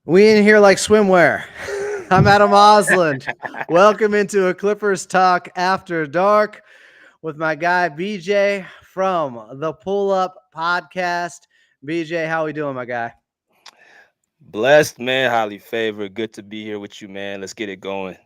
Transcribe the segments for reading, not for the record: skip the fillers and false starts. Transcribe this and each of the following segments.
We in here like swimwear. I'm Adam Osland. Welcome into a Clippers Talk After Dark with my guy BJ from the Pull Up Podcast. BJ, how we doing, my guy? Blessed, man. Highly favored. Good to be here with you, man. Let's get it going.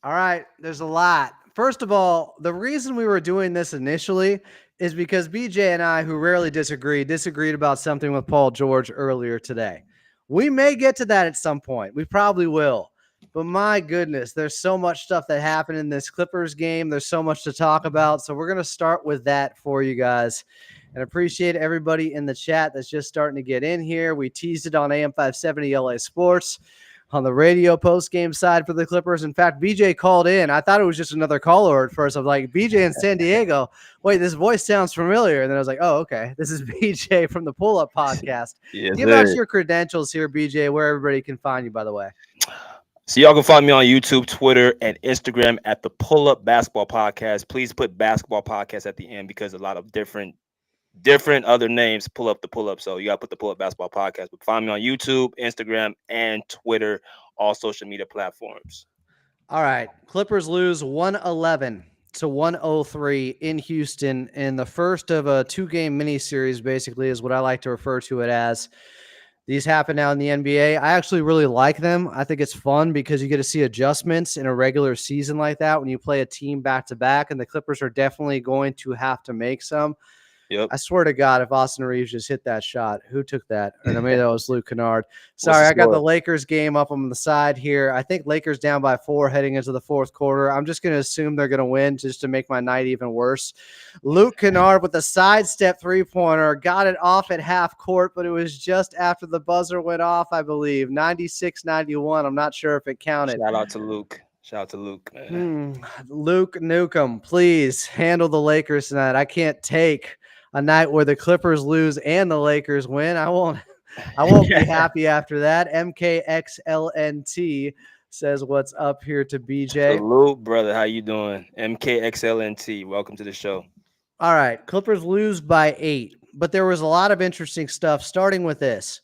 All right, there's a lot. First of all, the reason we were doing this initially is because BJ and I, who rarely disagree, disagreed about something with Paul George earlier today. We may get to that at some point. We probably will. But my goodness, there's so much stuff that happened in this Clippers game. There's so much to talk about. So we're going to start with that for you guys. And appreciate everybody in the chat that's just starting to get in here. We teased it on AM 570 LA Sports on the radio post game side for the Clippers. In fact, BJ called in. I thought it was just another caller at first. I was like, BJ in San Diego. Wait, this voice sounds familiar. And then I was like, oh, okay. This is BJ from the Pull Up Podcast. Yes, Give out sir. your credentials here, BJ, where everybody can find you, by the way. So y'all can find me on YouTube, Twitter, and Instagram at the Pull Up Basketball Podcast. Please put basketball podcast at the end because a lot of different other names pull up. So you gotta put the Pull Up Basketball Podcast. But find me on YouTube, Instagram, and Twitter, all social media platforms. All right. Clippers lose 111 to 103 in Houston in the first of a two-game mini series, basically, is what I like to refer to it as. These happen now in the NBA. I actually really like them. I think it's fun because you get to see adjustments in a regular season like that when you play a team back to back, and the Clippers are definitely going to have to make some. Yep. I swear to God, if Austin Reeves just hit that shot, who took that? And maybe that was Luke Kennard. What's Sorry, the I got the score? Lakers game up on the side here. I think Lakers down by 4 heading into the fourth quarter. I'm just going to assume they're going to win just to make my night even worse. Luke Kennard with a sidestep three-pointer got it off at half court, but it was just after the buzzer went off, I believe. 96-91. I'm not sure if it counted. Shout out to Luke. Shout out to Luke, man. Luke Nukem, please handle the Lakers tonight. I can't take a night where the Clippers lose and the Lakers win. I won't be happy after that. MKXLNT says what's up here to BJ. Salute, brother. How you doing? MKXLNT. Welcome to the show. All right, Clippers lose by 8, but there was a lot of interesting stuff starting with this.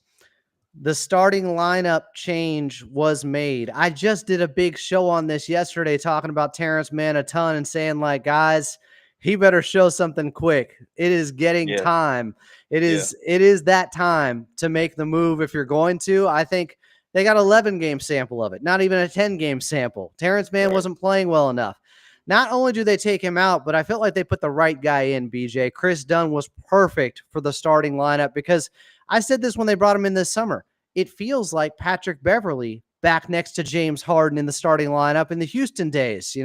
The starting lineup change was made. I just did a big show on this yesterday talking about Terrence Mann a ton and saying, like, guys, he better show something quick. It is getting Yeah. time. It Yeah. is that time to make the move if you're going to. I think they got 11 game sample of it, not even a 10 game sample. Terrence Mann Right. wasn't playing well enough. Not only do they take him out, but I felt like they put the right guy in, BJ. Chris Dunn was perfect for the starting lineup because I said this when they brought him in this summer. It feels like Patrick Beverley back next to James Harden in the starting lineup in the Houston days,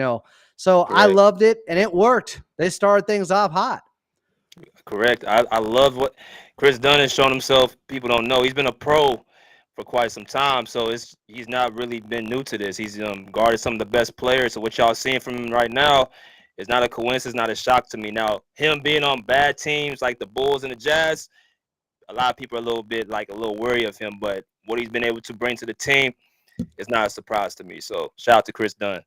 So I Correct. loved it, and it worked. They started things off hot. Correct. I love what Chris Dunn has shown himself. People don't know he's been a pro for quite some time, so he's not really been new to this. He's guarded some of the best players. So what y'all seeing from him right now is not a coincidence, not a shock to me. Now him being on bad teams like the Bulls and the Jazz, a lot of people are a little worried of him. But what he's been able to bring to the team is not a surprise to me. So shout out to Chris Dunn.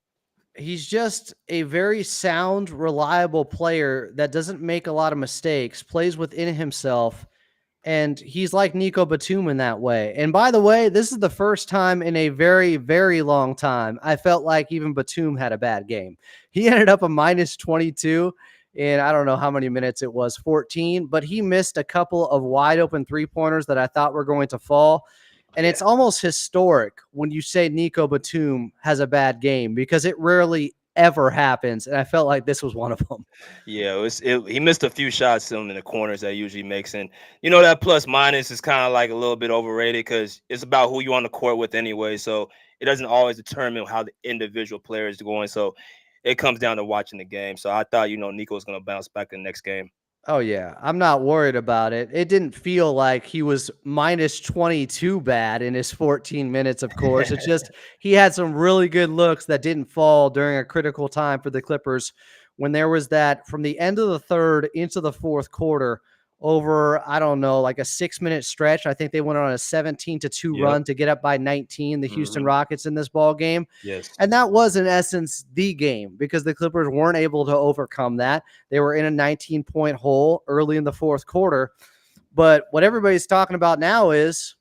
He's just a very sound, reliable player that doesn't make a lot of mistakes, plays within himself, and he's like Nico Batum in that way. And by the way, this is the first time in a very, very long time I felt like even Batum had a bad game. He ended up a minus 22 in I don't know how many minutes it was, 14, but he missed a couple of wide open three-pointers that I thought were going to fall. And Yeah. it's almost historic when you say Nico Batum has a bad game because it rarely ever happens. And I felt like this was one of them. Yeah, he missed a few shots in the corners that he usually makes, and that plus minus is kind of like a little bit overrated because it's about who you on the court with anyway. So it doesn't always determine how the individual player is going. So it comes down to watching the game. So I thought Nico was going to bounce back in the next game. Oh, yeah. I'm not worried about it. It didn't feel like he was minus 22 bad in his 14 minutes, of course. It's just he had some really good looks that didn't fall during a critical time for the Clippers when there was that from the end of the third into the fourth quarter over, I don't know, like a 6-minute stretch. I think they went on a 17-2 Yep. run to get up by 19, the Houston Hmm. Rockets in this ball game. Yes. And that was, in essence, the game because the Clippers weren't able to overcome that. They were in a 19-point hole early in the fourth quarter. But what everybody's talking about now is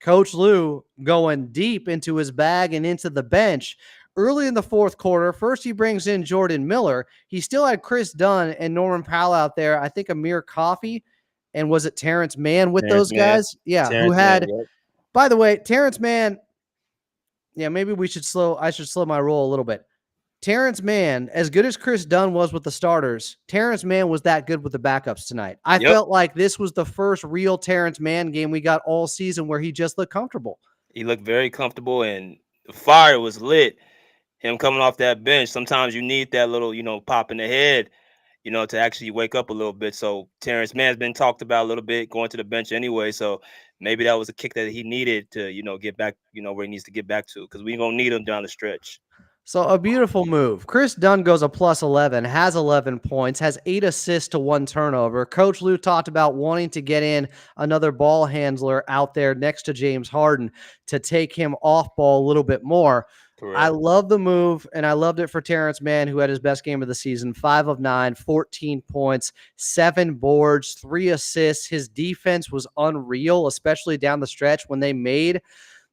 Coach Lou going deep into his bag and into the bench. Early in the fourth quarter, first he brings in Jordan Miller. He still had Chris Dunn and Norman Powell out there. I think Amir Coffey and was it Terrence Mann with Terrence those Mann. guys? Yeah, who Terrence Mann. had, Yep. by the way, Terrence Mann. Yeah, maybe I should slow my roll a little bit. Terrence Mann, as good as Chris Dunn was with the starters, Terrence Mann was that good with the backups tonight. I Yep. felt like this was the first real Terrence Mann game we got all season where he just looked comfortable. He looked very comfortable, and the fire was lit. Him coming off that bench. Sometimes you need that little, pop in the head, to actually wake up a little bit. So Terrence Mann's been talked about a little bit going to the bench anyway. So maybe that was a kick that he needed to, get back, where he needs to get back to, because we're gonna need him down the stretch. So a beautiful move. Chris Dunn goes a plus 11, has 11 points, has 8 assists to 1 turnover. Coach Lou talked about wanting to get in another ball handler out there next to James Harden to take him off ball a little bit more. I Correct. love the move, and I loved it for Terrence Mann, who had his best game of the season, 5 of 9, 14 points, 7 boards, 3 assists. His defense was unreal, especially down the stretch when they made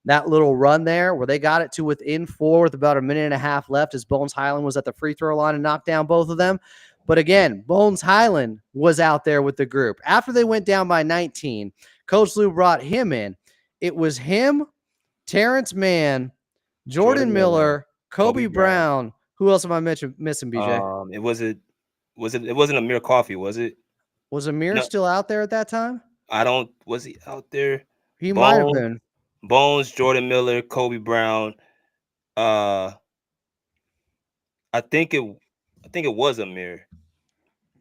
that little run there where they got it to within 4 with about a minute and a half left as Bones Highland was at the free throw line and knocked down both of them. But again, Bones Highland was out there with the group. After they went down by 19, Coach Lou brought him in. It was him, Terrence Mann, Jordan Jordan Miller, Miller, Kobe Kobe Brown. Brown. Who else am I missing, BJ? It wasn't Amir Coffee, was it? Was Amir No, still out there at that time? I don't. Was he out there? He might have Bones, been. Bones, Jordan Miller, Kobe Brown. Uh, I think it. I think it was Amir.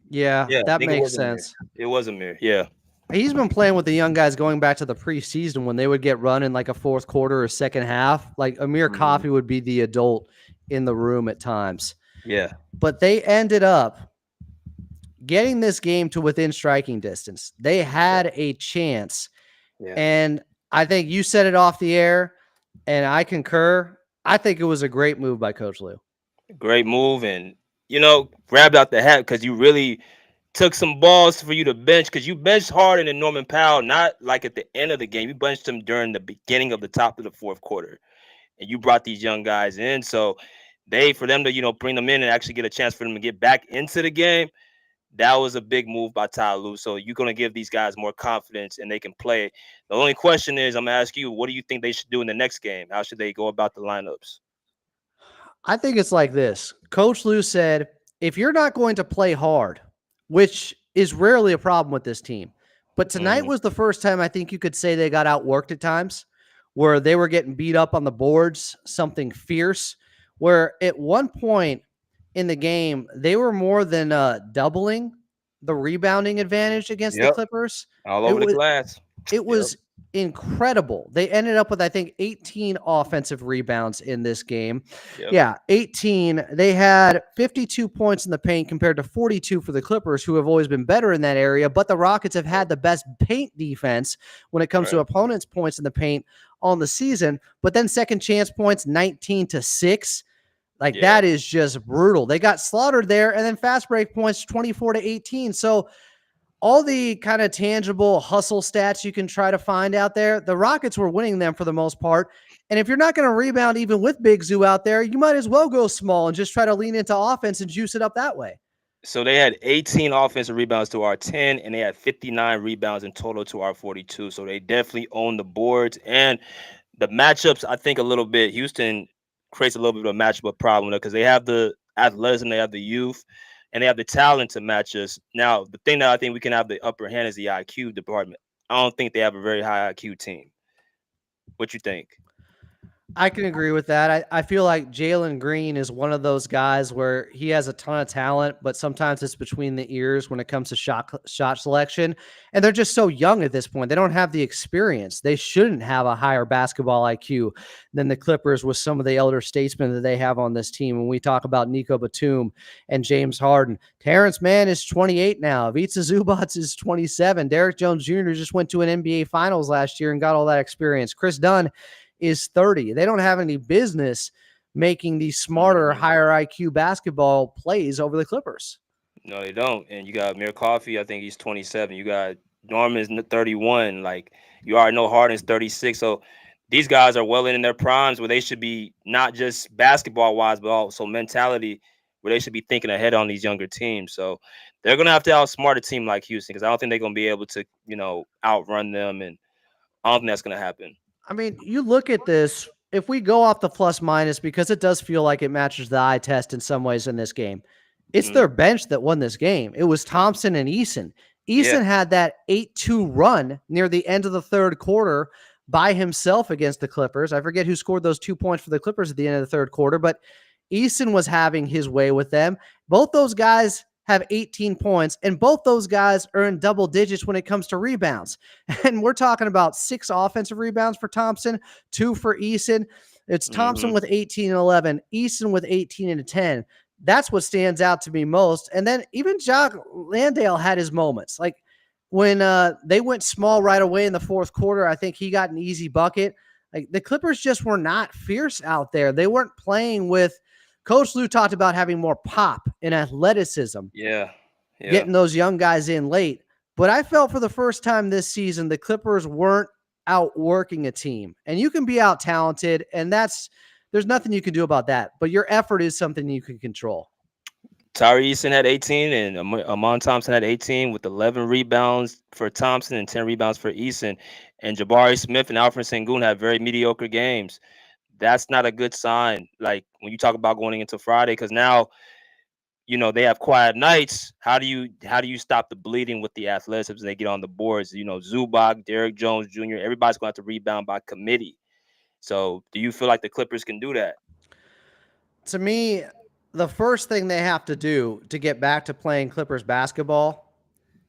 Yeah, Yeah, I that think it makes was Amir. sense. It was Amir. Yeah. He's been playing with the young guys going back to the preseason when they would get run in like a fourth quarter or second half. Like Amir Mhm. Coffey would be the adult in the room at times. Yeah. But they ended up getting this game to within striking distance. They Yeah. had a chance. Yeah. And I think you said it off the air, and I concur. I think it was a great move by Coach Lou. Great move, and grabbed out the hat because you really took some balls for you to bench, because you benched Harden and Norman Powell not like at the end of the game. You benched them during the beginning of the top of the fourth quarter, and you brought these young guys in. So for them to bring them in and actually get a chance for them to get back into the game, that was a big move by Ty Lue. So you're gonna give these guys more confidence and they can play. The only question is, I'm gonna ask you, what do you think they should do in the next game? How should they go about the lineups? I think it's like this. Coach Lou said, if you're not going to play hard, which is rarely a problem with this team, but tonight Hmm. was the first time I think you could say they got outworked at times where they were getting beat up on the boards, something fierce, where at one point in the game, they were more than doubling the rebounding advantage against the Yep, Clippers. all It over the was glass. it Yep, was incredible. They ended up with, I think, 18 offensive rebounds in this game. yep, Yeah, 18. They had 52 points in the paint compared to 42 for the Clippers, who have always been better in that area. But the Rockets have yep. had the best paint defense when it comes to Right. opponents' points in the paint on the season. But then second chance points, 19-6. Like Yeah. that is just brutal. They got slaughtered there, and then fast break points 24-18. So all the kind of tangible hustle stats you can try to find out there, the Rockets were winning them for the most part. And if you're not going to rebound even with Big Zoo out there, you might as well go small and just try to lean into offense and juice it up that way. So they had 18 offensive rebounds to our 10, and they had 59 rebounds in total to our 42. So they definitely own the boards and the matchups. I think a little bit. Houston creates a little bit of a matchup problem because they have the athleticism, they have the youth, and they have the talent to match us. Now, the thing that I think we can have the upper hand is the IQ department. I don't think they have a very high IQ team. What you think? I can agree with that. I feel like Jalen Green is one of those guys where he has a ton of talent, but sometimes it's between the ears when it comes to shot selection. And they're just so young at this point. They don't have the experience. They shouldn't have a higher basketball IQ than the Clippers with some of the elder statesmen that they have on this team. When we talk about Nico Batum and James Harden, Terrence Mann is 28 now. Ivica Zubac is 27. Derrick Jones Jr. just went to an NBA Finals last year and got all that experience. Chris Dunn is 30. They don't have any business making these smarter, Mhm. higher IQ basketball plays over the Clippers. No, they don't. And you got Amir Coffee. I think he's 27. You got Norman's 31. Like You already know Harden's 36. So these guys are well in their primes where they should be not just basketball wise, but also mentality where they should be thinking ahead on these younger teams. So they're gonna have to outsmart a team like Houston because I don't think they're gonna be able to, outrun them, and I don't think that's gonna happen. I mean, you look at this, if we go off the plus minus, because it does feel like it matches the eye test in some ways in this game, it's Hmm. their bench that won this game. It was Thompson and Eason. Yeah. Eason had that 8-2 run near the end of the third quarter by himself against the Clippers. I forget who scored those 2 points for the Clippers at the end of the third quarter, but Eason was having his way with them. Both those guys have 18 points, and both those guys are in double digits when it comes to rebounds. And we're talking about 6 offensive rebounds for Thompson, 2 for Eason. It's Thompson Hmm. with 18 and 11, Eason with 18 and 10. That's what stands out to me most. And then even Jock Landale had his moments. Like when they went small right away in the fourth quarter, I think he got an easy bucket. Like the Clippers just were not fierce out there. They weren't playing with. Coach Lou talked about having more pop and athleticism, Yeah. Yeah. getting those young guys in late. But I felt for the first time this season, the Clippers weren't outworking a team. And you can be out talented, and there's nothing you can do about that. But your effort is something you can control. Tyree Eason had 18 and Amon Thompson had 18 with 11 rebounds for Thompson and 10 rebounds for Eason. And Jabari Smith and Alfred Sengun had very mediocre games. That's not a good sign. Like when you talk about going into Friday, because now they have quiet nights. How do you stop the bleeding with the athleticism as they get on the boards? Zubac, Derrick Jones Jr. Everybody's going to have to rebound by committee. So do you feel like the Clippers can do that? To me, the first thing they have to do to get back to playing Clippers basketball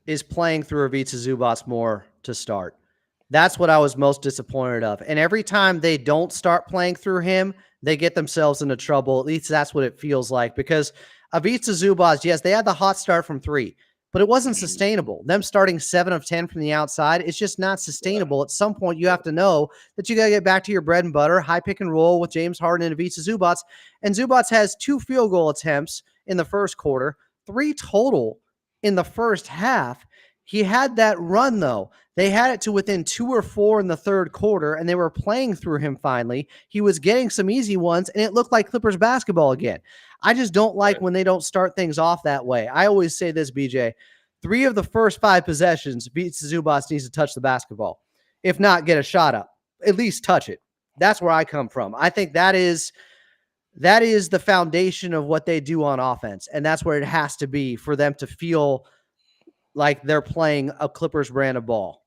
is playing through Ivica Zubac more to start. That's what I was most disappointed of. And every time they don't start playing through him, they get themselves into trouble. At least that's what it feels like. Because Ivica Zubac, yes, they had the hot start from three, but it wasn't Mhm. sustainable. Them starting 7 of 10 from the outside, it's just not Yeah. sustainable. At some point, you have to know that you got to get back to your bread and butter, high pick and roll with James Harden and Ivica Zubac. And Zubac has 2 field goal attempts in the first quarter, 3 total in the first half. He had that run, though. They had it to within 2 or 4 in the third quarter, and they were playing through him finally. He was getting some easy ones, and it looked like Clippers basketball again. I just don't like Right. when they don't start things off that way. I always say this, BJ. 3 of the first 5 possessions, Ivica Zubac needs to touch the basketball. If not, get a shot up. At least touch it. That's where I come from. I think that is the foundation of what they do on offense, and that's where it has to be for them to feel like they're playing a Clippers brand of ball.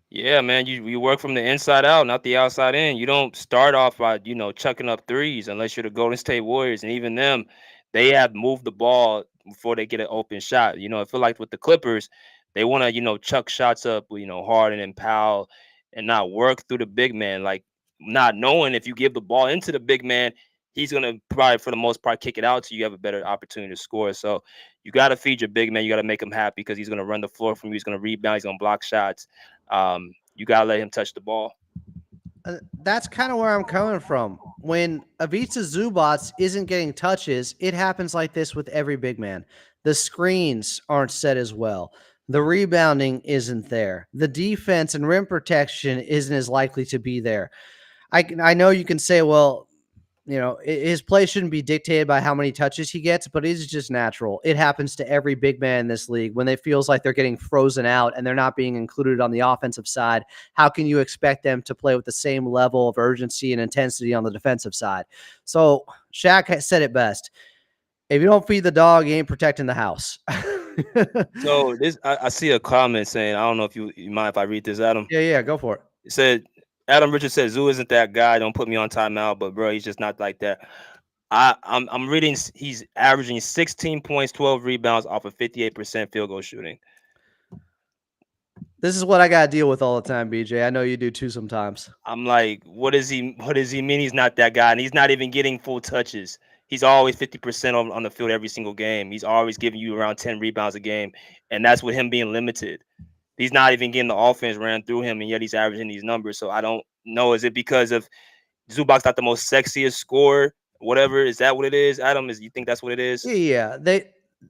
Yeah, man, you work from the inside out, not the outside in. You don't start off by chucking up threes unless you're the Golden State Warriors, and even them, they have moved the ball before they get an open shot. I feel like with the Clippers, they want to chuck shots up with Harden and Powell, and not work through the big man, like not knowing if you give the ball into the big man, he's gonna probably for the most part kick it out to you. You have a better opportunity to score. So you got to feed your big man. You got to make him happy because he's gonna run the floor from you. He's gonna rebound. He's gonna block shots. You gotta let him touch the ball. That's kind of where I'm coming from. When Ivica Zubac isn't getting touches, it happens like this with every big man. The screens aren't set as well. The rebounding isn't there. The defense and rim protection isn't as likely to be there. I know you can say, well, his play shouldn't be dictated by how many touches he gets, but it is just natural. It happens to every big man in this league when they feels like they're getting frozen out and they're not being included on the offensive side. How can you expect them to play with the same level of urgency and intensity on the defensive side? So Shaq said it best. If you don't feed the dog, you ain't protecting the house. So this, I see a comment saying, I don't know if you mind if I read this, Adam. Yeah, go for it. It said, Adam Richards said, Zoo isn't that guy. Don't put me on timeout, but bro, he's just not like that. I'm reading. He's averaging 16 points, 12 rebounds off of 58% field goal shooting. This is what I got to deal with all the time, BJ. I know you do too sometimes. I'm like, what does he? What does he mean? He's not that guy, and he's not even getting full touches. He's always 50% on the field every single game. He's always giving you around 10 rebounds a game, and that's with him being limited. He's not even getting the offense ran through him, and yet he's averaging these numbers. So I don't know. Is it because of Zubac's not the most sexiest scorer? Whatever, is that what it is? Adam, is you think that's what it is? Yeah,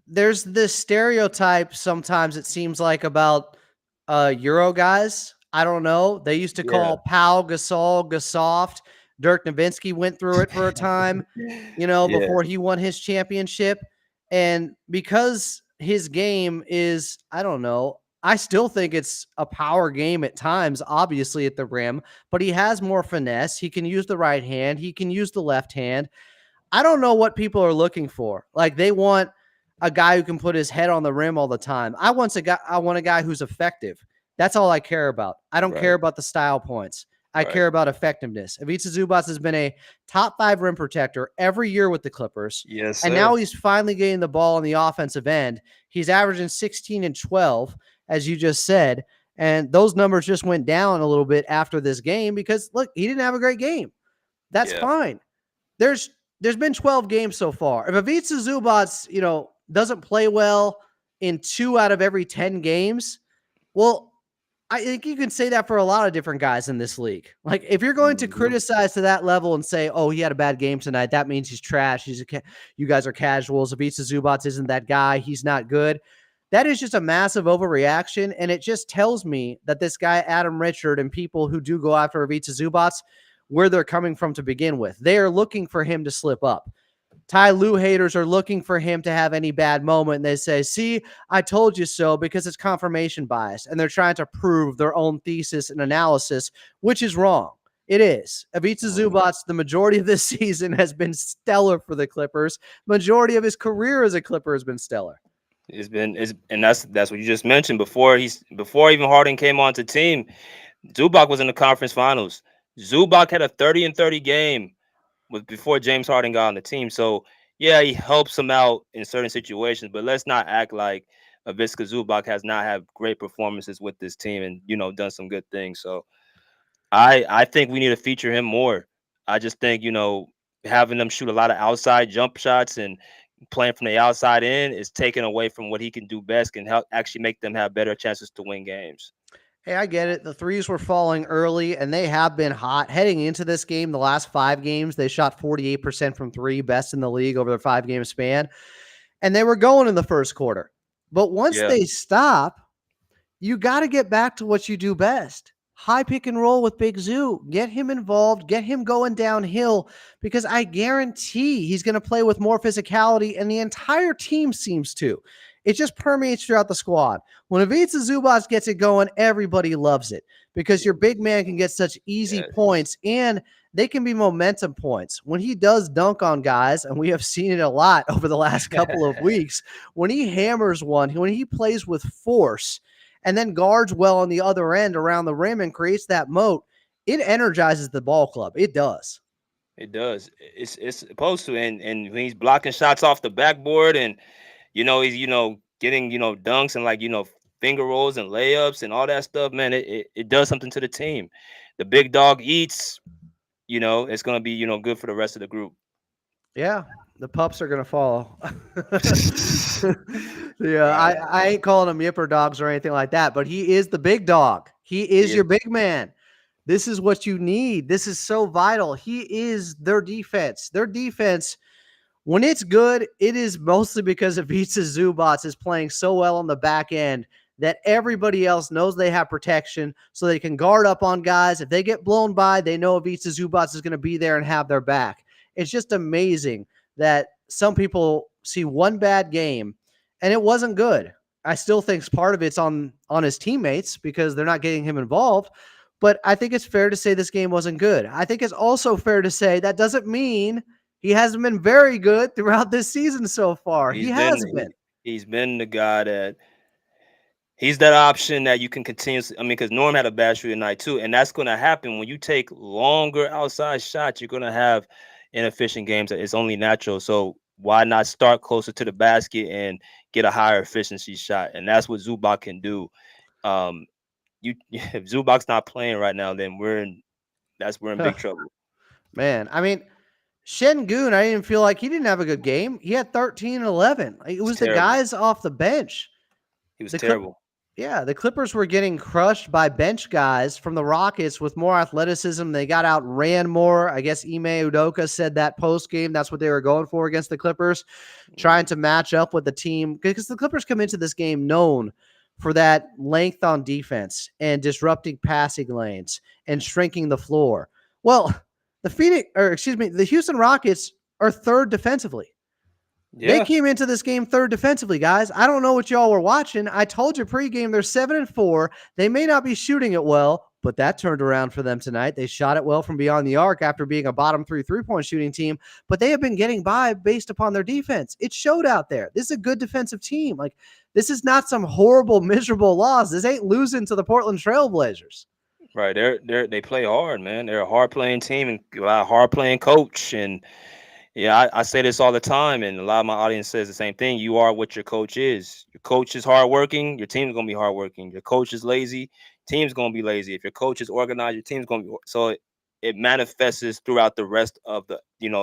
there's this stereotype sometimes it seems like about Euro guys. I don't know. They used to Yeah. call Powell Gasol Gasoft. Dirk Nowitzki went through it for a time, Yeah. before he won his championship. And because his game is, I don't know, I still think it's a power game at times, obviously at the rim, but he has more finesse. He can use the right hand, he can use the left hand. I don't know what people are looking for. Like they want a guy who can put his head on the rim all the time. I want a guy who's effective. That's all I care about. I don't care Right. about the style points. I Right. care about effectiveness. Ivica Zubac has been a top 5 rim protector every year with the Clippers. Yes, And sir. now he's finally getting the ball on the offensive end. He's averaging 16 and 12, as you just said. And those numbers just went down a little bit after this game because, look, he didn't have a great game. That's Yeah. fine. There's there's been 12 games so far. If Ivica Zubac, doesn't play well in 2 out of every 10 games, well, I think you can say that for a lot of different guys in this league. Like if you're going to Mhm. criticize to that level and say, "Oh, he had a bad game tonight," that means he's trash. You guys are casuals. Ivica Zubac isn't that guy. He's not good. That is just a massive overreaction, and it just tells me that this guy Adam Richard and people who do go after Ivica Zubac, where they're coming from to begin with. They are looking for him to slip up. Ty Lue haters are looking for him to have any bad moment. And they say, see, I told you so, because it's confirmation bias. And they're trying to prove their own thesis and analysis, which is wrong. It is. Ivica Mhm. Zubac, the majority of this season has been stellar for the Clippers. Majority of his career as a Clipper has been stellar. And that's what you just mentioned before even Harden came onto team. Zubac was in the conference finals. Zubac had a 30 and 30 game with before James Harden got on the team. So yeah, he helps him out in certain situations, but let's not act like Ivica Zubac has not had great performances with this team and done some good things. So I think we need to feature him more. I just think having them shoot a lot of outside jump shots and playing from the outside in is taken away from what he can do best, can help actually make them have better chances to win games. Hey, I get it. The threes were falling early, and they have been hot. Heading into this game, the last 5 games, they shot 48% from three, best in the league over their 5 game span. And they were going in the first quarter. But once Yeah. they stop, you got to get back to what you do best. High pick and roll with Big Zoo. Get him involved, get him going downhill, because I guarantee he's going to play with more physicality, and the entire team seems to. It just permeates throughout the squad. When Ivica Zubac gets it going, everybody loves it because your big man can get such easy Yes. points, and they can be momentum points. When he does dunk on guys, and we have seen it a lot over the last couple of weeks, when he hammers one, when he plays with force, and then guards well on the other end around the rim and creates that moat, it energizes the ball club. It does. It does. It's supposed to, and when he's blocking shots off the backboard, and he's getting dunks and like finger rolls and layups and all that stuff. Man, it does something to the team. The big dog eats. It's gonna be good for the rest of the group. Yeah, the pups are gonna fall. Yeah, I, Right. I ain't calling them yipper dogs or anything like that, but he is the big dog. He He is is. your big man. This is what you need. This is so vital. He is their defense. Their defense, when it's good, it is mostly because Ivica Zubac is playing so well on the back end that everybody else knows they have protection, so they can guard up on guys. If they get blown by, they know Ivica Zubac is going to be there and have their back. It's just amazing that some people see one bad game and it wasn't good. I still think part of it's on his teammates because they're not getting him involved. But I think it's fair to say this game wasn't good. I think it's also fair to say that doesn't mean he hasn't been very good throughout this season so far. He He's been has been. he's been the guy that he's that option that you can continuously. I mean, because Norm had a bad shooting night too, and that's going to happen when you take longer outside shots. You're going to have inefficient games. It's only natural. So why not start closer to the basket and get a higher efficiency shot? And that's what Zubac can do. Um, you if Zubac's not playing right now, then we're in big trouble. Man, I mean, Shengun, I didn't feel like he didn't have a good game. He had 13 and 11. Like, it It's was the terrible. guys off the bench. He was The Clip, terrible. yeah, the Clippers were getting crushed by bench guys from the Rockets with more athleticism. They got outran more. I guess Ime Udoka said that post game. That's what they were going for against the Clippers, trying Mhm. to match up with the team because the Clippers come into this game known for that length on defense and disrupting passing lanes and shrinking the floor. Well, the Houston Rockets are third defensively. They Yeah. came into this game third defensively, guys. I don't know what y'all were watching. I told you pregame they're 7-4. They may not be shooting it well, but that turned around for them tonight. They shot it well from beyond the arc after being a bottom three-point shooting team, but they have been getting by based upon their defense. It showed out there. This is a good defensive team. Like, this is not some horrible, miserable loss. This ain't losing to the Portland Trailblazers. Right. They play hard, man. They're a hard playing team and a hard playing coach. And yeah, I say this all the time, and a lot of my audience says the same thing. You are what your coach is. Your coach is hardworking, your team's gonna be hardworking. Your coach is lazy, team's gonna be lazy. If your coach is organized, your team's gonna be so it manifests throughout the rest of the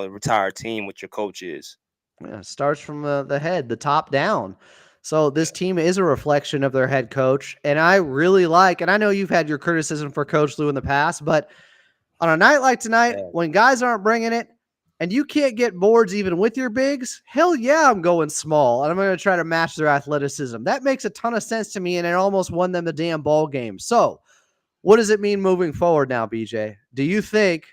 retired team what your coach is. Yeah, it starts from the head, the top down. So this team is a reflection of their head coach. And I really like, and I know you've had your criticism for Coach Lue in the past, but on a night like tonight, Yeah. when guys aren't bringing it and you can't get boards even with your bigs, hell yeah, I'm going small. And I'm going to try to match their athleticism. That makes a ton of sense to me. And it almost won them the damn ball game. So what does it mean moving forward now, BJ? Do you think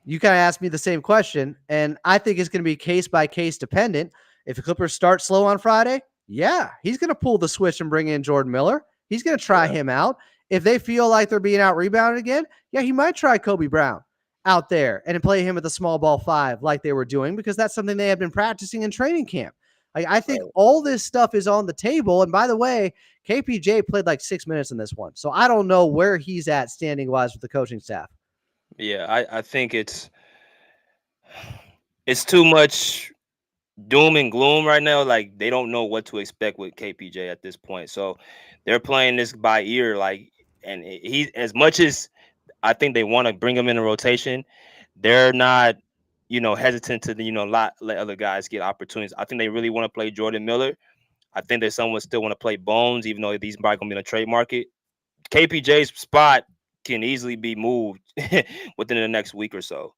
you kind of asked me the same question, and I think it's going to be case by case dependent. If the Clippers start slow on Friday, yeah, he's going to pull the switch and bring in Jordan Miller. He's going to try him out. If they feel like they're being out rebounded again, yeah, he might try Kobe Brown out there and play him at the small ball 5 like they were doing, because that's something they had been practicing in training camp. I think all this stuff is on the table. And by the way, KPJ played like 6 minutes in this one. So I don't know where he's at standing wise with the coaching staff. Yeah, I think it's too much doom and gloom right now. Like, they don't know what to expect with KPJ at this point. So they're playing this by ear. Like, and he, as much as I think they want to bring him in a rotation, they're not, hesitant to let other guys get opportunities. I think they really want to play Jordan Miller. I think that someone still want to play Bones, even though these probably gonna be in a trade market. KPJ's spot can easily be moved within the next week or so.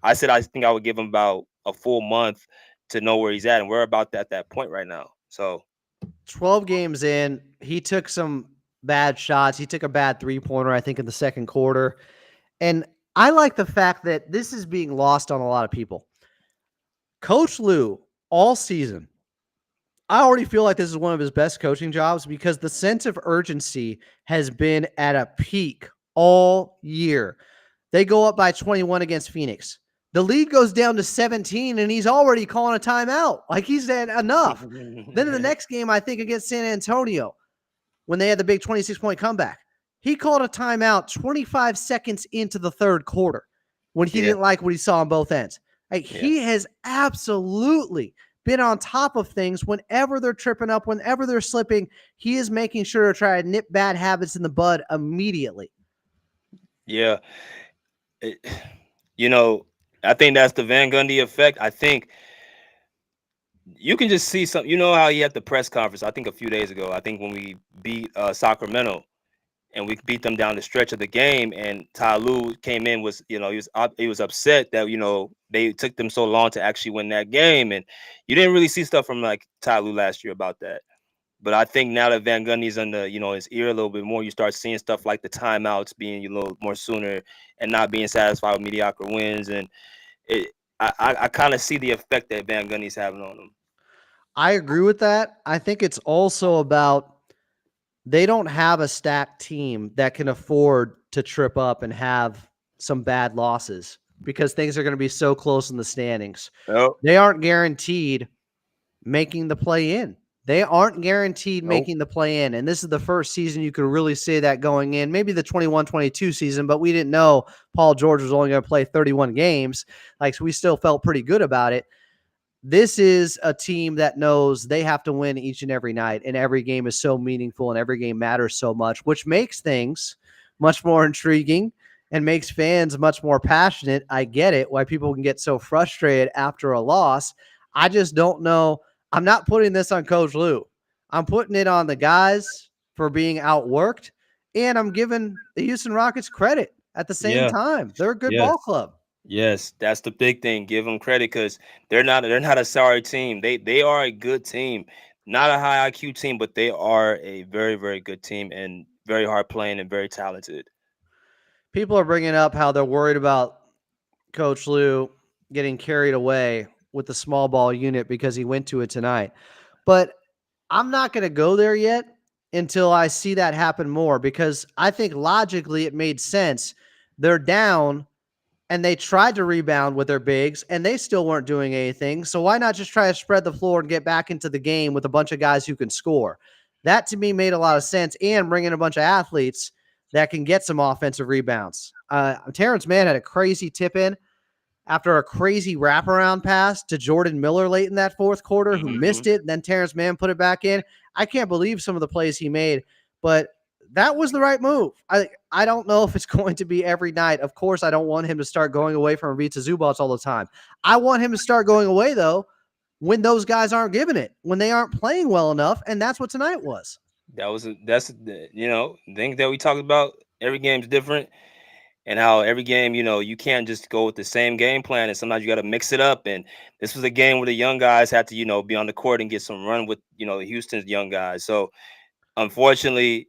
I said I think I would give him about a full month to know where he's at, and we're about at that point right now. So 12 games in, he took some bad shots. He took a bad three-pointer, I think, in the second quarter. And I like the fact that this is being lost on a lot of people. Coach Lue, all season, I already feel like this is one of his best coaching jobs, because the sense of urgency has been at a peak all year. They go up by 21 against Phoenix. The lead goes down to 17, and he's already calling a timeout. Like, he's said enough. Then in the next game, I think against San Antonio, when they had the big 26-point comeback, he called a timeout 25 seconds into the third quarter when he didn't like what he saw on both ends. Like, he has absolutely been on top of things whenever they're tripping up, whenever they're slipping. He is making sure to try to nip bad habits in the bud immediately. Yeah. I think that's the Van Gundy effect. I think you can just see something. You know how he had the press conference, I think a few days ago, I think when we beat Sacramento, and we beat them down the stretch of the game, and Ty Lue came in, he was upset that they took them so long to actually win that game, and you didn't really see stuff from like Ty Lue last year about that. But I think now that Van Gundy's under his ear a little bit more, you start seeing stuff like the timeouts being a little more sooner, and not being satisfied with mediocre wins, and I kind of see the effect that Van Gundy's having on them. I agree with that. I think it's also about, they don't have a stacked team that can afford to trip up and have some bad losses, because things are going to be so close in the standings. Nope. They aren't guaranteed making the play in. They aren't guaranteed making the play in. And this is the first season you could really say that going in, maybe the 21-22 season, but we didn't know Paul George was only going to play 31 games. Like, so we still felt pretty good about it. This is a team that knows they have to win each and every night, and every game is so meaningful and every game matters so much, which makes things much more intriguing and makes fans much more passionate. I get it, why people can get so frustrated after a loss. I just don't know. I'm not putting this on Coach Lue. I'm putting it on the guys for being outworked, and I'm giving the Houston Rockets credit at the same time. They're a good ball club. Yes, that's the big thing. Give them credit, because they're not a sorry team. They are a good team. not a high IQ team, but they are a very, very good team and very hard playing and very talented. People are bringing up how they're worried about Coach Lou getting carried away with the small ball unit because he went to it tonight. But I'm not going to go there yet until I see that happen more because I think logically it made sense. They're down and they tried to rebound with their bigs and they still weren't doing anything. So why not just try to spread the floor and get back into the game with a bunch of guys who can score? That to me made a lot of sense, and bring in a bunch of athletes that can get some offensive rebounds. Terrence Mann had a crazy tip in after a crazy wraparound pass to Jordan Miller late in that fourth quarter, who Hmm. missed it. And then Terrence Mann put it back in. I can't believe some of the plays he made, but that was the right move. I don't know if it's going to be every night. Of course, I don't want him to start going away from Ivica Zubac all the time. I want him to start going away, though, when those guys aren't giving it, when they aren't playing well enough. And that's what tonight was. That's things that we talked about. Every game's different, and how every game, you can't just go with the same game plan, and sometimes you got to mix it up. And this was a game where the young guys had to, be on the court and get some run with, Houston's young guys. So unfortunately,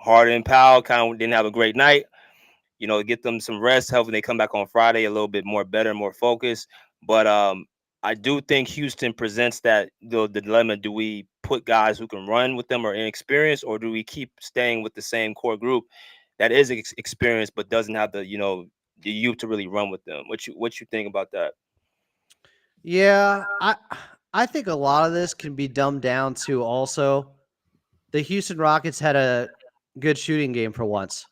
Harden and Powell kind of didn't have a great night. Get them some rest, helping they come back on Friday a little bit more better, more focused. But I do think Houston presents that the dilemma: do we put guys who can run with them or inexperienced, or do we keep staying with the same core group that is experienced but doesn't have the youth to really run with them? What you think about that? Yeah, I think a lot of this can be dumbed down to also the Houston Rockets had a good shooting game for once.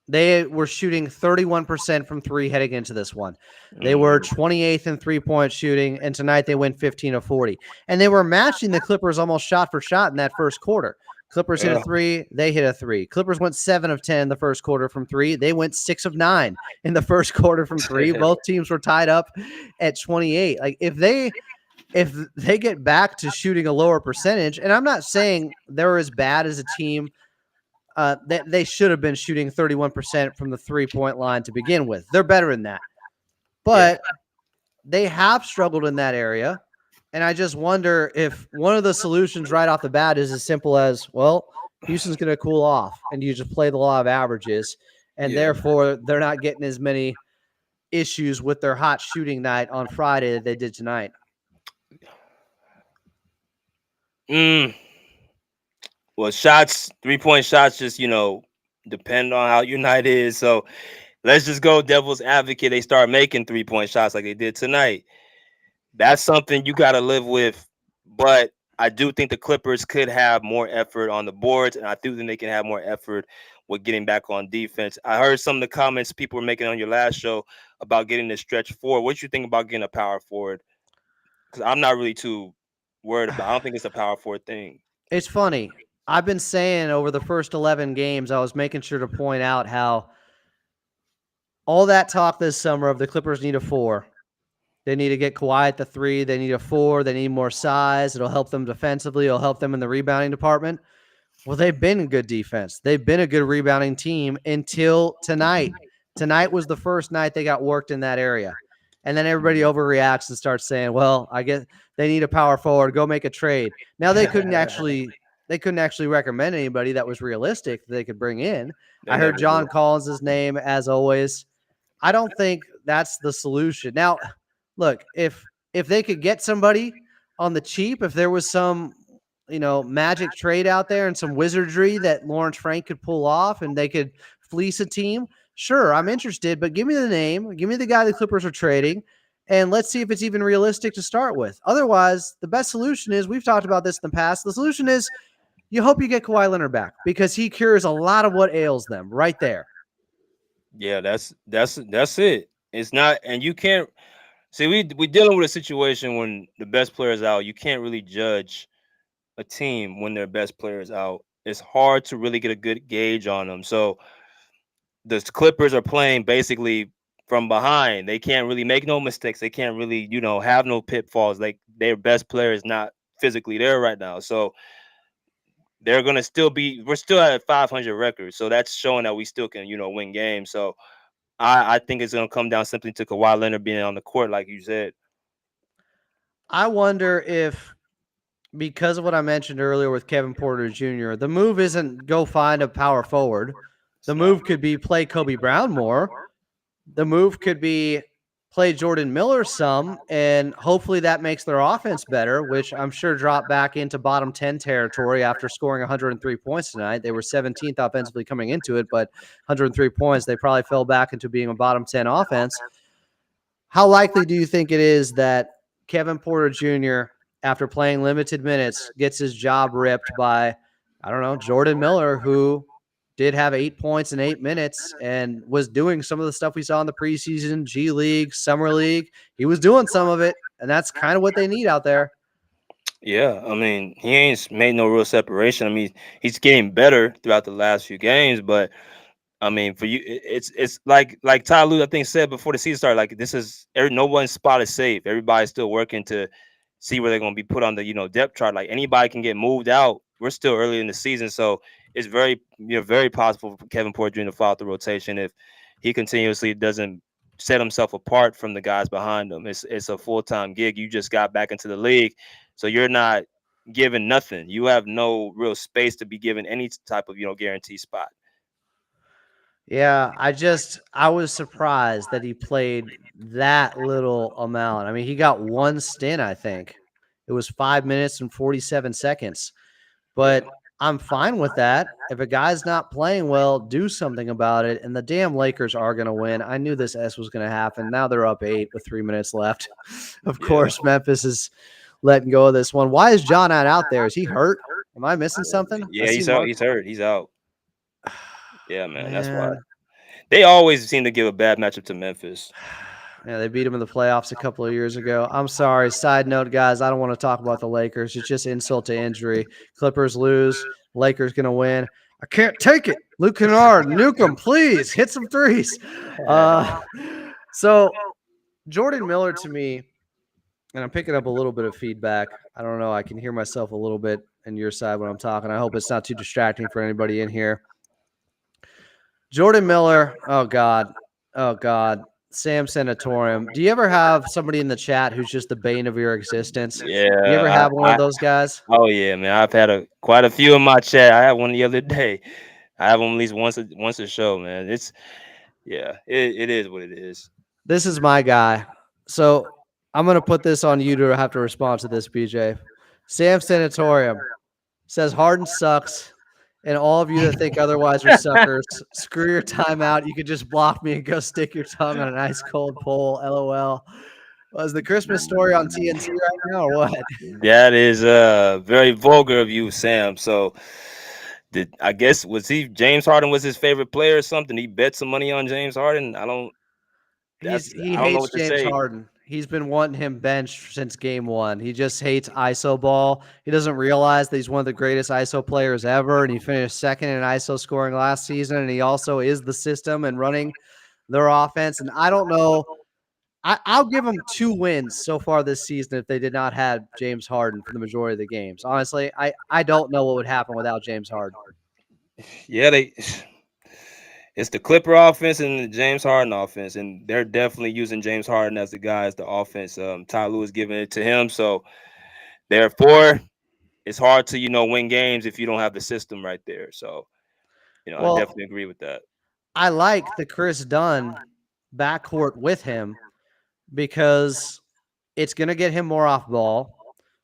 They were shooting 31% from three heading into this one. They were Hmm. 28th in 3-point shooting, and tonight they went 15 of 40. And they were matching the Clippers almost shot for shot in that first quarter. Clippers hit a Yeah. three, they hit a three. Clippers went 7 of 10 in the first quarter from three. They went 6 of 9 in the first quarter from three. Both teams were tied up at 28. Like if they get back to shooting a lower percentage, and I'm not saying they're as bad as a team they should have been shooting 31% from the 3-point line to begin with. They're better than that. Yeah. But they have struggled in that area. And I just wonder if one of the solutions right off the bat is as simple as, well, Houston's going to cool off and you just play the law of averages. And Yeah. therefore, they're not getting as many issues with their hot shooting night on Friday that they did tonight. Mm. Well, shots, 3-point shots, just depend on how your night is. So let's just go devil's advocate. They start making 3-point shots like they did tonight. That's something you got to live with. But I do think the Clippers could have more effort on the boards, and I do think they can have more effort with getting back on defense. I heard some of the comments people were making on your last show about getting the stretch forward. What you think about getting a power forward? Because I'm not really too worried about. I don't think it's a power forward thing. It's funny. I've been saying over the first 11 games, I was making sure to point out how all that talk this summer of the Clippers need a four. They need to get Kawhi at the three. They need a four. They need more size. It'll help them defensively. It'll help them in the rebounding department. Well, they've been good defense. They've been a good rebounding team until tonight. Tonight was the first night they got worked in that area. And then everybody overreacts and starts saying, well, I guess they need a power forward. Go make a trade. Now they couldn't actually recommend anybody that was realistic that they could bring in. They I heard never do. John Collins' name as always. I don't think that's the solution. Now, look, if they could get somebody on the cheap, if there was some, magic trade out there and some wizardry that Lawrence Frank could pull off and they could fleece a team, sure, I'm interested, but give me the name, give me the guy the Clippers are trading, and let's see if it's even realistic to start with. Otherwise, the best solution is, we've talked about this in the past, the solution is you hope you get Kawhi Leonard back because he cures a lot of what ails them right there. Yeah, that's it. It's not, and you can't see we dealing with a situation when the best player is out. You can't really judge a team when their best player is out. It's hard to really get a good gauge on them. So the Clippers are playing basically from behind. They can't really make no mistakes. They can't really, have no pitfalls. Like their best player is not physically there right now. So they're gonna still be. We're still at a 500 record. So that's showing that we still can, win games. So I think it's gonna come down simply to Kawhi Leonard being on the court, like you said. I wonder if because of what I mentioned earlier with Kevin Porter Jr., the move isn't go find a power forward. It's The not. move could be play Kobe Brown more. The move could be play Jordan Miller some, and hopefully that makes their offense better, which I'm sure dropped back into bottom 10 territory after scoring 103 points tonight. They were 17th offensively coming into it, but 103 points, they probably fell back into being a bottom 10 offense. How likely do you think it is that Kevin Porter Jr., after playing limited minutes, gets his job ripped by, I don't know, Jordan Miller, who did have 8 points in 8 minutes and was doing some of the stuff we saw in the preseason, G League, Summer League? He was doing some of it, and that's kind of what they need out there. Yeah, I mean, he ain't made no real separation. I mean, he's getting better throughout the last few games, but I mean, for you, it's like Ty Lue, I think, said before the season started. Like, this is no one's spot is safe. Everybody's still working to see where they're going to be put on the depth chart. Like, anybody can get moved out. We're still early in the season, so it's very possible for Kevin Porter Jr. to fall out the rotation if he continuously doesn't set himself apart from the guys behind him. It's a full-time gig. You just got back into the league, so you're not given nothing. You have no real space to be given any type of guarantee spot. Yeah, I was surprised that he played that little amount. I mean, he got one stint, I think. It was 5 minutes and 47 seconds. Yeah. But I'm fine with that. If a guy's not playing well, do something about it. And the damn Lakers are going to win. I knew this S was going to happen. Now they're up 8 with 3 minutes left. Of Yeah. course, Memphis is letting go of this one. Why is John not out there? Is he hurt? Am I missing something? I Yeah, see he's out. Mark. He's hurt. He's out. Yeah, man. That's why Man. they always seem to give a bad matchup to Memphis. Yeah, they beat them in the playoffs a couple of years ago. I'm sorry. Side note, guys, I don't want to talk about the Lakers. It's just insult to injury. Clippers lose. Lakers going to win. I can't take it. Luke Kennard, nuke him, please. Hit some threes. Uh, so, Jordan Miller to me, and I'm picking up a little bit of feedback. I don't know. I can hear myself a little bit on your side when I'm talking. I hope it's not too distracting for anybody in here. Jordan Miller, oh God. Oh God. Sam Senatorium. Do you ever have somebody in the chat who's just the bane of your existence? You ever Yeah, have one of those guys? oh yeah, man. I've had quite a few in my chat. I had one the other day. I have them at least once a show, man. It is what it is. This is my guy. So I'm gonna put this on you to have to respond to this, BJ. Sam Senatorium says Harden sucks, and all of you that think otherwise are suckers. Screw your timeout. You could just block me and go stick your tongue on an ice cold pole. LOL. Was the Christmas story on TNT right now or what? That is very vulgar of you, Sam. So did I guess was he James Harden was his favorite player or something? He bet some money on James Harden. He I don't know hates what to James say. Harden. He's been wanting him benched since game one. He just hates ISO ball. He doesn't realize that he's one of the greatest ISO players ever, and he finished second in ISO scoring last season, and he also is the system and running their offense. And I don't know. I'll give them 2 wins so far this season if they did not have James Harden for the majority of the games. Honestly, I don't know what would happen without James Harden. Yeah, it's the Clipper offense and the James Harden offense, and they're definitely using James Harden as the guy as the offense. Ty Lue is giving it to him, so therefore it's hard to win games if you don't have the system right there. So I Well, definitely agree with that. I like the Chris Dunn backcourt with him because it's going to get him more off ball.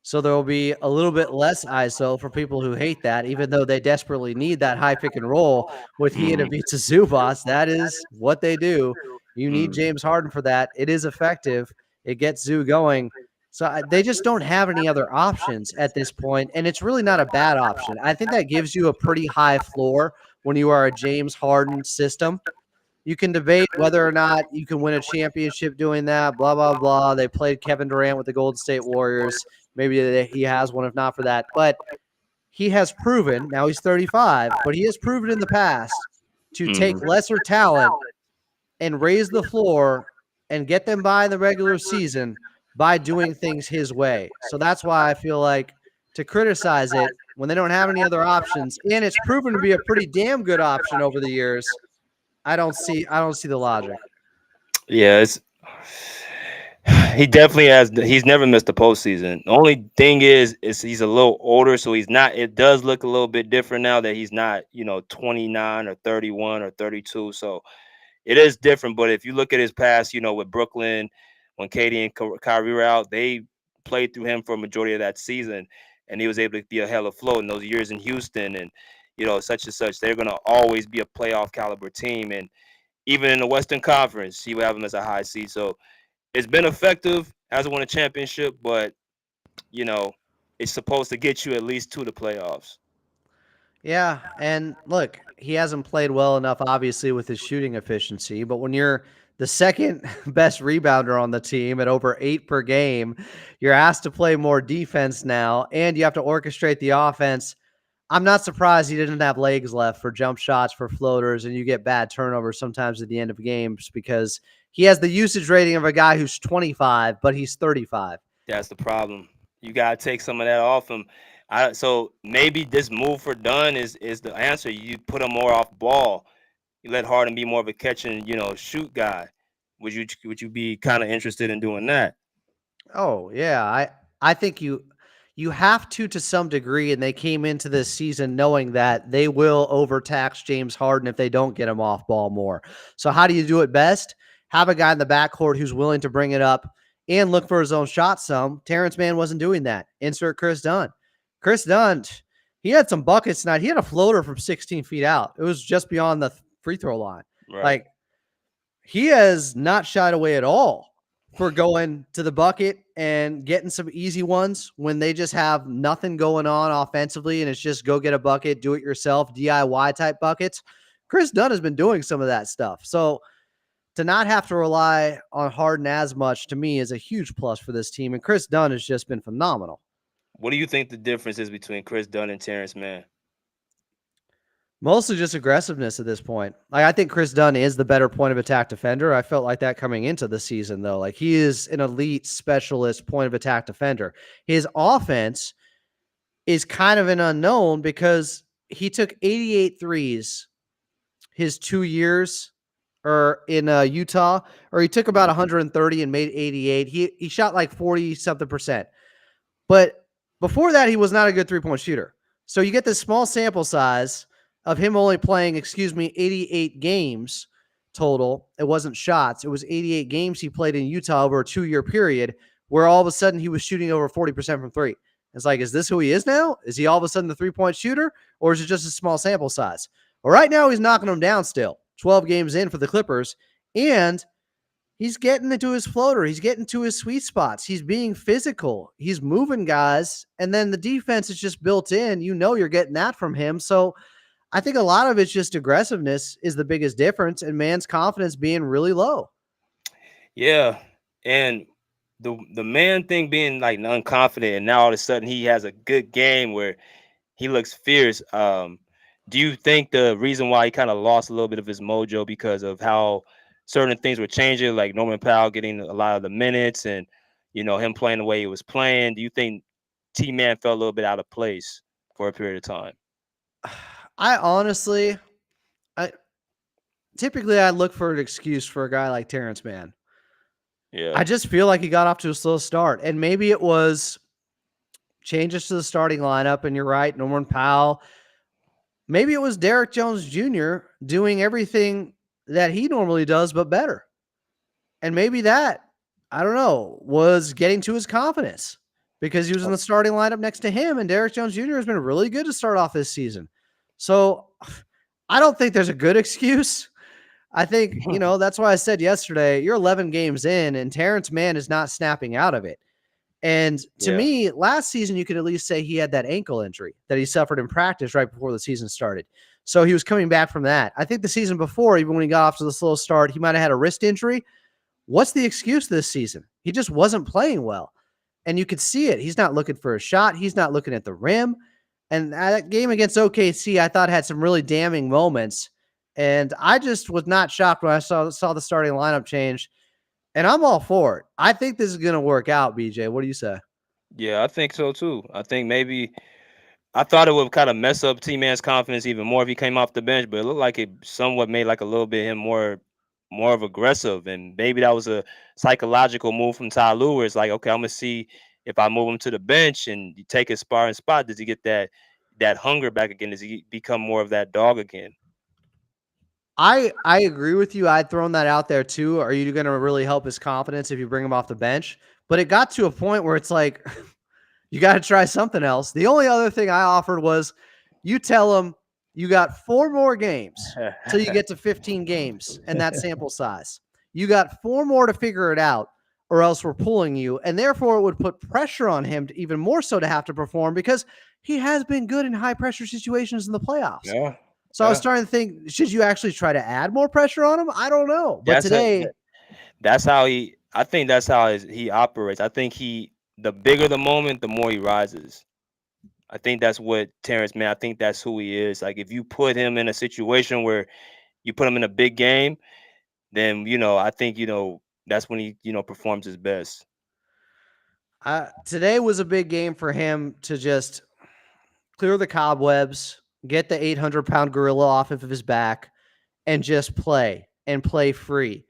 So there will be a little bit less ISO for people who hate that, even though they desperately need that high pick and roll with he and Mhm. Ivica Zubac. That is what they do. You need Mhm. James Harden for that. It is effective. It gets Zoo going. So they just don't have any other options at this point, and it's really not a bad option. I think that gives you a pretty high floor when you are a James Harden system. You can debate whether or not you can win a championship doing that, blah, blah, blah. They played Kevin Durant with the Golden State Warriors. Maybe he has one, if not for that. But he has proven, now he's 35, but he has proven in the past to take Mhm. lesser talent and raise the floor and get them by in the regular season by doing things his way. So that's why I feel like to criticize it when they don't have any other options, and it's proven to be a pretty damn good option over the years, I don't see the logic. Yeah, He definitely has. He's never missed a postseason. The only thing is he's a little older, so he's not. It does look a little bit different now that he's not, 29 or 31 or 32. So it is different. But if you look at his past, with Brooklyn, when Katie and Kyrie were out, they played through him for a majority of that season, and he was able to be a hell afloat in those years in Houston, and such and such. They're gonna always be a playoff caliber team, and even in the Western Conference, he would have them as a high seed. So it's been effective. Hasn't won a championship, but you know, it's supposed to get you at least to the playoffs. Yeah, and look, he hasn't played well enough, obviously, with his shooting efficiency. But when you're the second best rebounder on the team at over 8 per game, you're asked to play more defense now, and you have to orchestrate the offense. I'm not surprised he didn't have legs left for jump shots, for floaters, and you get bad turnovers sometimes at the end of games because he has the usage rating of a guy who's 25, but he's 35. That's the problem. You gotta take some of that off him. So maybe this move for Dunn is the answer. You put him more off ball. You let Harden be more of a catch and shoot guy. Would you be kind of interested in doing that? Oh, yeah. I think you have to some degree, and they came into this season knowing that they will overtax James Harden if they don't get him off ball more. So how do you do it best? Have a guy in the backcourt who's willing to bring it up and look for his own shot some. Terrence Mann wasn't doing that. Insert Chris Dunn. Chris Dunn, he had some buckets tonight. He had a floater from 16 feet out. It was just beyond the free throw line. Right. Like, he has not shied away at all for going to the bucket and getting some easy ones when they just have nothing going on offensively and it's just go get a bucket, do it yourself, DIY type buckets. Chris Dunn has been doing some of that stuff. So to not have to rely on Harden as much to me is a huge plus for this team. And Chris Dunn has just been phenomenal. What do you think the difference is between Chris Dunn and Terrence Mann? Mostly just aggressiveness at this point. Like, I think Chris Dunn is the better point of attack defender. I felt like that coming into the season, though. Like, he is an elite specialist point of attack defender. His offense is kind of an unknown because he took 88 threes his 2 years or in Utah, or he took about 130 and made 88. He shot like 40 something percent. But before that, he was not a good 3-point shooter. So you get this small sample size of him only playing, 88 games total. It wasn't shots. It was 88 games he played in Utah over a 2-year period where all of a sudden he was shooting over 40% from three. It's like, is this who he is now? Is he all of a sudden the 3-point shooter, or is it just a small sample size? Well, right now he's knocking them down still. 12 games in for the Clippers, and he's getting into his floater. He's getting to his sweet spots. He's being physical. He's moving guys. And then the defense is just built in. You're getting that from him. So I think a lot of it's just aggressiveness is the biggest difference, and Mann's confidence being really low. Yeah, and the man thing being like unconfident, and now all of a sudden he has a good game where he looks fierce. Do you think the reason why he kind of lost a little bit of his mojo because of how certain things were changing, like Norman Powell getting a lot of the minutes and him playing the way he was playing? Do you think T Man felt a little bit out of place for a period of time? I honestly, I typically I look for an excuse for a guy like Terrence Mann. Yeah, I just feel like he got off to a slow start, and maybe it was changes to the starting lineup. And you're right, Norman Powell. Maybe it was Derrick Jones Jr. doing everything that he normally does, but better. And maybe that, I don't know, was getting to his confidence because he was in the starting lineup next to him. And Derrick Jones Jr. has been really good to start off this season. So I don't think there's a good excuse. I think, that's why I said yesterday, you're 11 games in and Terrence Mann is not snapping out of it. And to yeah, me, last season, you could at least say he had that ankle injury that he suffered in practice right before the season started. So he was coming back from that. I think the season before, even when he got off to the slow start, he might have had a wrist injury. What's the excuse this season? He just wasn't playing well. And you could see it. He's not looking for a shot. He's not looking at the rim. And that game against OKC, I thought had some really damning moments. And I just was not shocked when I saw the starting lineup change. And I'm all for it. I think this is going to work out, BJ. What do you say? yeah. I think so too. I think maybe I thought it would kind of mess up T Man's confidence even more if he came off the bench, but it looked like it somewhat made like a little bit him more of aggressive, and maybe that was a psychological move from Ty Lue, where it's like, okay, I'm gonna see if I move him to the bench and you take his sparring spot, does he get that hunger back again? Does he become more of that dog again? I agree with you. I'd thrown that out there too. Are you going to really help his confidence if you bring him off the bench? But it got to a point where it's like you got to try something else. The only other thing I offered was you tell him you got 4 more games till you get to 15 games and that sample size. You got 4 more to figure it out, or else we're pulling you. And therefore, it would put pressure on him to even more so to have to perform because he has been good in high pressure situations in the playoffs. Yeah, So I was yeah. starting to think, should you actually try to add more pressure on him? I don't know. But That's a, today, that's how he. I think that's how he operates. I think the bigger the moment, the more he rises. I think that's what Terrence Mann. I think that's who he is. Like if you put him in a situation where you put him in a big game, then I think that's when he performs his best. today was a big game for him to just clear the cobwebs, get the 800-pound gorilla off of his back, and just play free.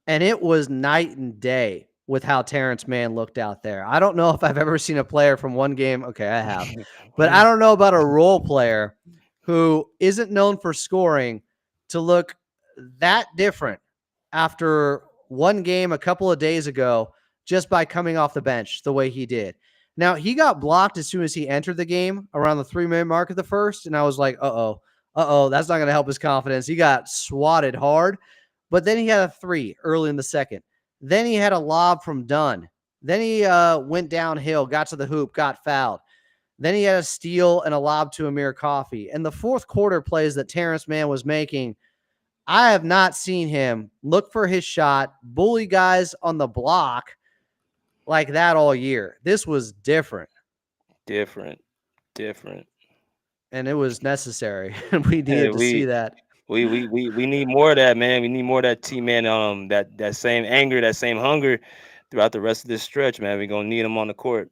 And it was night and day with how Terrence Mann looked out there. I don't know if I've ever seen a player from one game. Okay, I have. But I don't know about a role player who isn't known for scoring to look that different after one game a couple of days ago just by coming off the bench the way he did. Now, he got blocked as soon as he entered the game around the 3-minute mark of the first, and I was like, that's not going to help his confidence. He got swatted hard, but then he had a 3 early in the second. Then he had a lob from Dunn. Then he went downhill, got to the hoop, got fouled. Then he had a steal and a lob to Amir Coffey. And the fourth quarter plays that Terrence Mann was making, I have not seen him look for his shot, bully guys on the block like that all year. This was different, Different, different. and it was necessary. We Hey, needed to see that. we need more of that, man. We need more of that team, man. That same anger, that same hunger throughout the rest of this stretch, man. We're gonna need them on the court.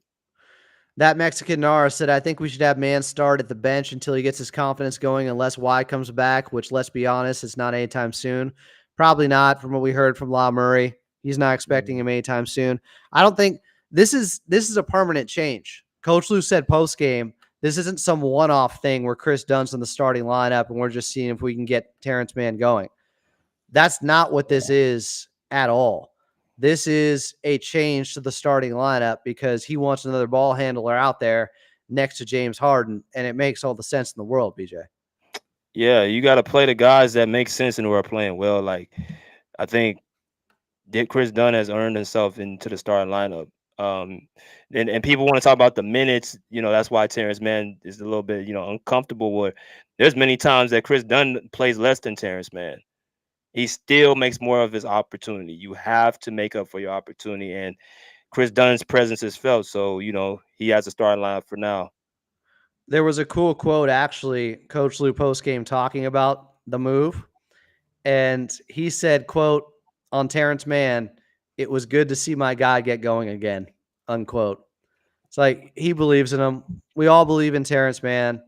That Mexican Nara said, I think we should have Mann start at the bench until he gets his confidence going, unless Y comes back, which, let's be honest, it's not anytime soon. Probably not, from what we heard from La Murray. He's not expecting him anytime soon. I don't think this is a permanent change. Coach Lue said post game, this isn't some one-off thing where Chris Dunn's in the starting lineup and we're just seeing if we can get Terrence Mann going. That's not what this is at all. This is a change to the starting lineup because he wants another ball handler out there next to James Harden, and it makes all the sense in the world, BJ. Yeah, you got to play the guys that make sense and who are playing well. Like I think Chris Dunn has earned himself into the starting lineup. And people want to talk about the minutes. That's why Terrence Mann is a little bit uncomfortable with. There's many times that Chris Dunn plays less than Terrence Mann. He still makes more of his opportunity. You have to make up for your opportunity, and Chris Dunn's presence is felt. So he has a starting lineup for now. There was a cool quote, actually, Coach Lue post game talking about the move, and he said, "quote on Terrence Mann, it was good to see my guy get going again." Unquote. It's like he believes in him. We all believe in Terrence Mann.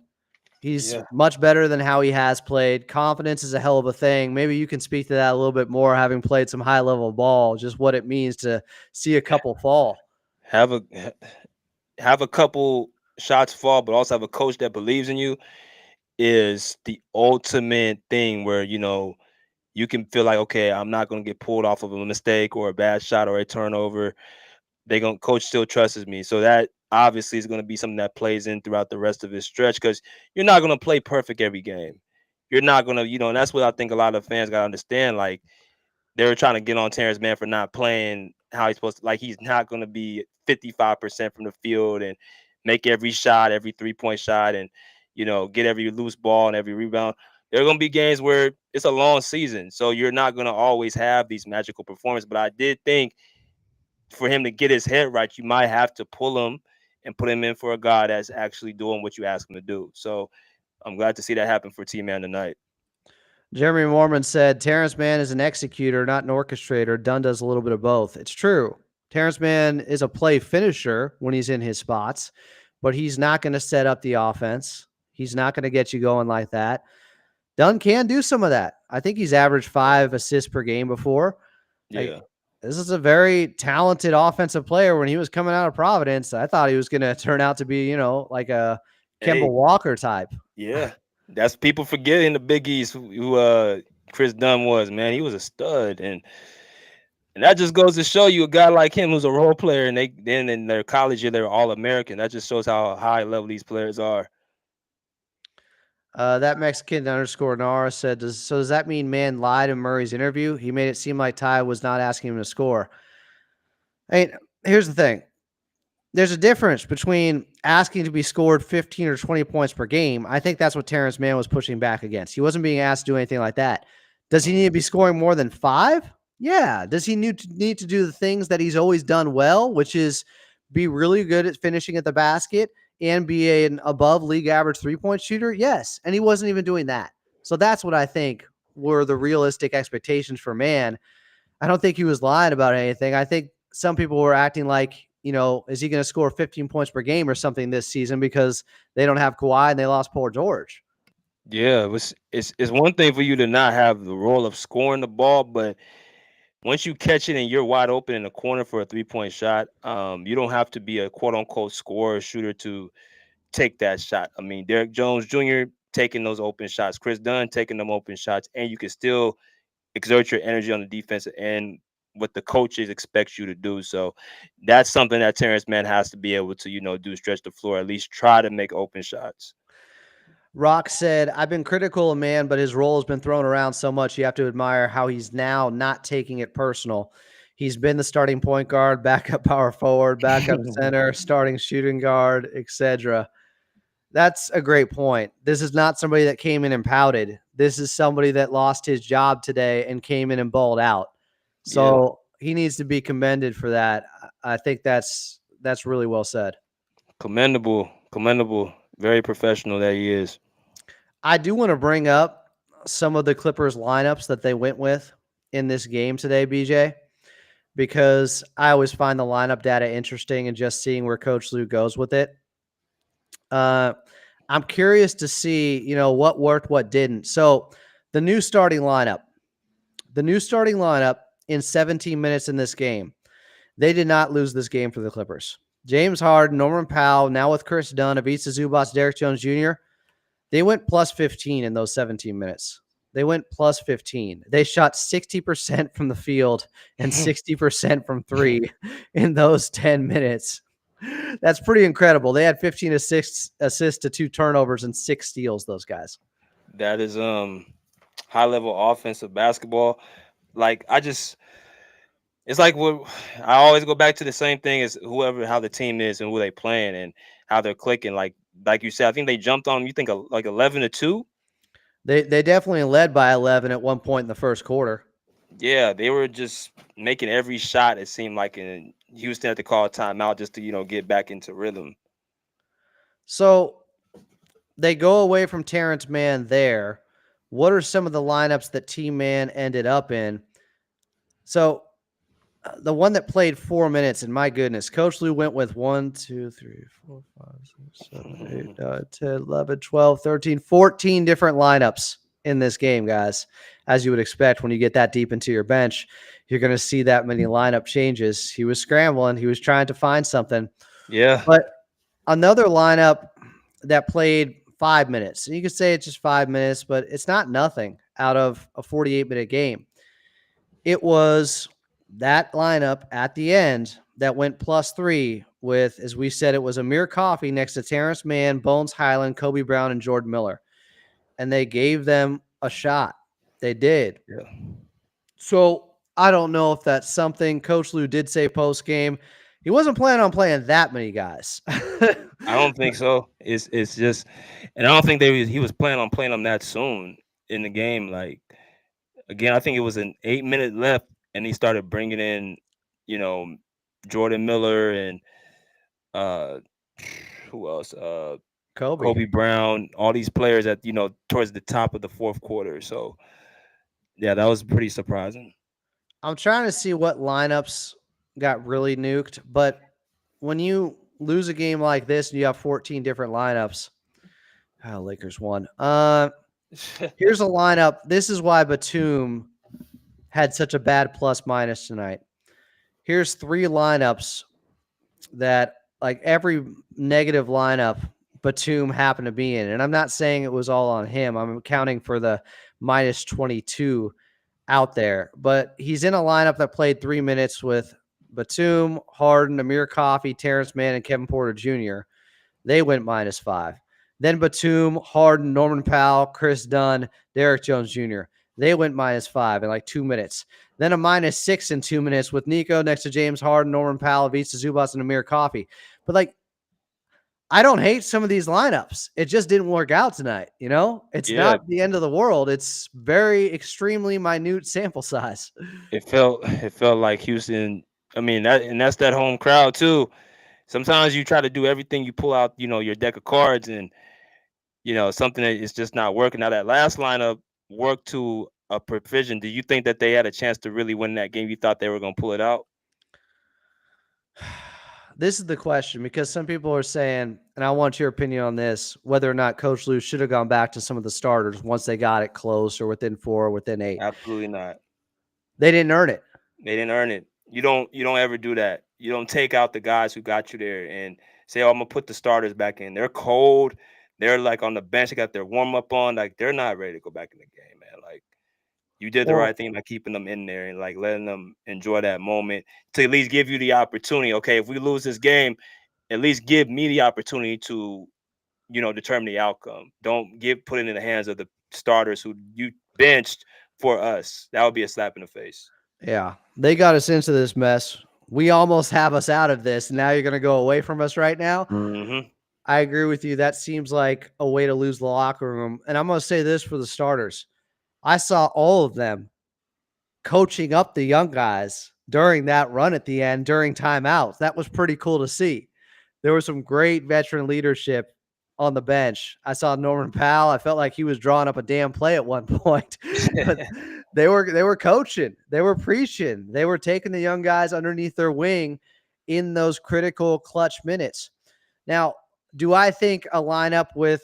He's Yeah. much better than how he has played. Confidence is a hell of a thing. Maybe you can speak to that a little bit more, having played some high level ball, just what it means to see a couple fall. Have a have a couple shots fall, but also have a coach that believes in you is the ultimate thing where you can feel like, okay, I'm not going to get pulled off of a mistake or a bad shot or a turnover. Coach still trusts me. So that obviously is going to be something that plays in throughout the rest of his stretch, because you're not going to play perfect every game. You're not going to, and that's what I think a lot of fans got to understand. Like, they were trying to get on Terrence Mann for not playing how he's supposed to. Like, he's not going to be 55% from the field and make every shot, every 3-point shot, and get every loose ball and every rebound. There are going to be games where it's a long season, so you're not going to always have these magical performances. But I did think for him to get his head right, you might have to pull him and put him in for a guy that's actually doing what you ask him to do. So I'm glad to see that happen for T-Man tonight. Jeremy Mormon said Terrence Mann is an executor, not an orchestrator. Dunn does a little bit of both. It's true. Terrence Mann is a play finisher when he's in his spots, but he's not going to set up the offense. He's not going to get you going like that. Dunn can do some of that. I think he's averaged 5 assists per game before. Like, Yeah. this is a very talented offensive player. When he was coming out of Providence, I thought he was going to turn out to be, like a Kemba Hey, Walker type. yeah. That's people forgetting the Big East who Chris Dunn was, man. He was a stud. And that just goes to show you a guy like him who's a role player and they then in their college year they're all American. That just shows how high level these players are. That Mexican underscore Nara said, does that mean Mann lied in Murray's interview? He made it seem like Ty was not asking him to score. I mean, here's the thing. There's a difference between asking to be scored 15 or 20 points per game. I think that's what Terrence Mann was pushing back against. He wasn't being asked to do anything like that. Does he need to be scoring more than 5? Yeah. Does he need to do the things that he's always done well, which is be really good at finishing at the basket and be an above league average 3-point shooter? Yes. And he wasn't even doing that. So that's what I think were the realistic expectations for Mann. I don't think he was lying about anything. I think some people were acting like, is he going to score 15 points per game or something this season because they don't have Kawhi and they lost Paul George? Yeah, it's one thing for you to not have the role of scoring the ball, but once you catch it and you're wide open in the corner for a 3-point shot, you don't have to be a quote unquote scorer shooter to take that shot. I mean, Derek Jones Jr. taking those open shots, Chris Dunn taking them open shots, and you can still exert your energy on the defensive end what the coaches expect you to do. So that's something that Terrence Mann has to be able to, do, stretch the floor, at least try to make open shots. Rock said, I've been critical of Mann, but his role has been thrown around so much. You have to admire how he's now not taking it personal. He's been the starting point guard, backup power forward, backup center, starting shooting guard, etc. That's a great point. This is not somebody that came in and pouted. This is somebody that lost his job today and came in and balled out. Yeah. So he needs to be commended for that. I think that's really well said. Commendable, very professional that he is. I do want to bring up some of the Clippers lineups that they went with in this game today, BJ, because I always find the lineup data interesting and just seeing where Coach Lue goes with it. I'm curious to see, what worked, what didn't. So the new starting lineup in 17 minutes in this game, they did not lose this game for the Clippers. James Harden, Norman Powell, now with Chris Dunn, Ivica Zubac, Derek Jones Jr., they went plus 15 in those 17 minutes. They went plus 15. They shot 60% from the field and 60% from 3 in those 10 minutes. That's pretty incredible. They had 15 assists to 2 turnovers and 6 steals, those guys. That is high level offensive basketball. Like it's like what I always go back to the same thing as how the team is and who they playing and how they're clicking. Like you said, I think they jumped on you think like 11-2. They definitely led by 11 at one point in the first quarter. Yeah, they were just making every shot. It seemed like, and Houston had to call a timeout just to get back into rhythm. So they go away from Terrence Mann there. What are some of the lineups that Team Man ended up in? So the one that played 4 minutes, and my goodness, Coach Lue went with 1, 2, 3, 4, 5, 6, 7, 8, 9, 10, 11, 12, 13, 14 different lineups in this game, guys. As you would expect when you get that deep into your bench, you're going to see that many lineup changes. He was scrambling. He was trying to find something. Yeah. But another lineup that played 5 minutes, and you could say it's just 5 minutes, but it's not nothing out of a 48-minute game. It was that lineup at the end that went plus 3 with, as we said, it was Amir Coffey next to Terrence Mann, Bones Highland, Kobe Brown, and Jordan Miller. And they gave them a shot. They did. Yeah. So I don't know if that's something Coach Lue did say post game. He wasn't planning on playing that many guys. I don't think so. It's just, and I don't think he was planning on playing them that soon in the game. Like again, I think it was an 8-minute left, and he started bringing in, Jordan Miller and who else? Kobe Brown, all these players at towards the top of the fourth quarter. So yeah, that was pretty surprising. I'm trying to see what lineups got really nuked, but when you lose a game like this and you have 14 different lineups, Lakers won. Here's a lineup. This is why Batum had such a bad plus minus tonight. Here's three lineups that, like, every negative lineup Batum happened to be in. And I'm not saying it was all on him. I'm accounting for the minus 22 out there. But he's in a lineup that played 3 minutes with Batum, Harden, Amir Coffey, Terrence Mann, and Kevin Porter Jr. They went -5. Then Batum, Harden, Norman Powell, Chris Dunn, Derrick Jones Jr. They went -5 in like 2 minutes. Then a -6 in 2 minutes with Nico next to James Harden, Norman Powell, Ivica Zubac, and Amir Coffey. But like, I don't hate some of these lineups. It just didn't work out tonight. You know, it's Yeah, not the end of the world. It's very extremely minute sample size. it felt like Houston. I mean, that's that home crowd too. Sometimes you try to do everything, you pull out, your deck of cards, and something that is just not working. Now that last lineup worked to a provision. Do you think that they had a chance to really win that game? You thought they were going to pull it out? This is the question, because some people are saying, and I want your opinion on this, whether or not Coach Lou should have gone back to some of the starters once they got it close or within 4 or within 8. Absolutely not. They didn't earn it. They didn't earn it. You don't ever do that. You don't take out the guys who got you there and say, "Oh, I'm gonna put the starters back in." They're cold. They're like on the bench. They got their warm up on. Like they're not ready to go back in the game, man. Like you did the Well, right thing by keeping them in there and like letting them enjoy that moment to at least give you the opportunity. Okay, if we lose this game, at least give me the opportunity to, determine the outcome. Don't put it in the hands of the starters who you benched for us. That would be a slap in the face. yeah, they got us into this mess. We almost have us out of this. And now you're going to go away from us right now. Mm-hmm. I agree with you. That seems like a way to lose the locker room. And I'm going to say this for the starters. I saw all of them coaching up the young guys during that run at the end during timeouts. That was pretty cool to see. There was some great veteran leadership on the bench. I saw Norman Powell. I felt like he was drawing up a damn play at one point. But they were coaching. They were preaching. They were taking the young guys underneath their wing in those critical clutch minutes. Now, do I think a lineup with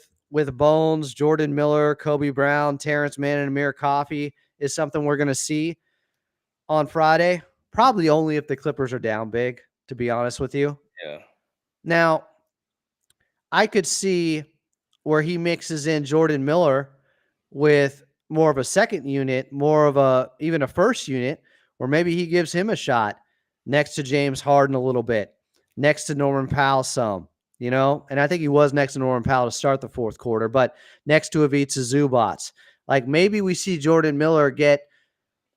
Bones, Jordan Miller, Kobe Brown, Terrence Mann, and Amir Coffey is something we're going to see on Friday? Probably only if the Clippers are down big, to be honest with you. Yeah. Now, I could see where he mixes in Jordan Miller with more of a second unit, more of a even a first unit, or maybe he gives him a shot next to James Harden a little bit, next to Norman Powell some, and I think he was next to Norman Powell to start the fourth quarter, but next to Ivica Zubac. Like maybe we see Jordan Miller get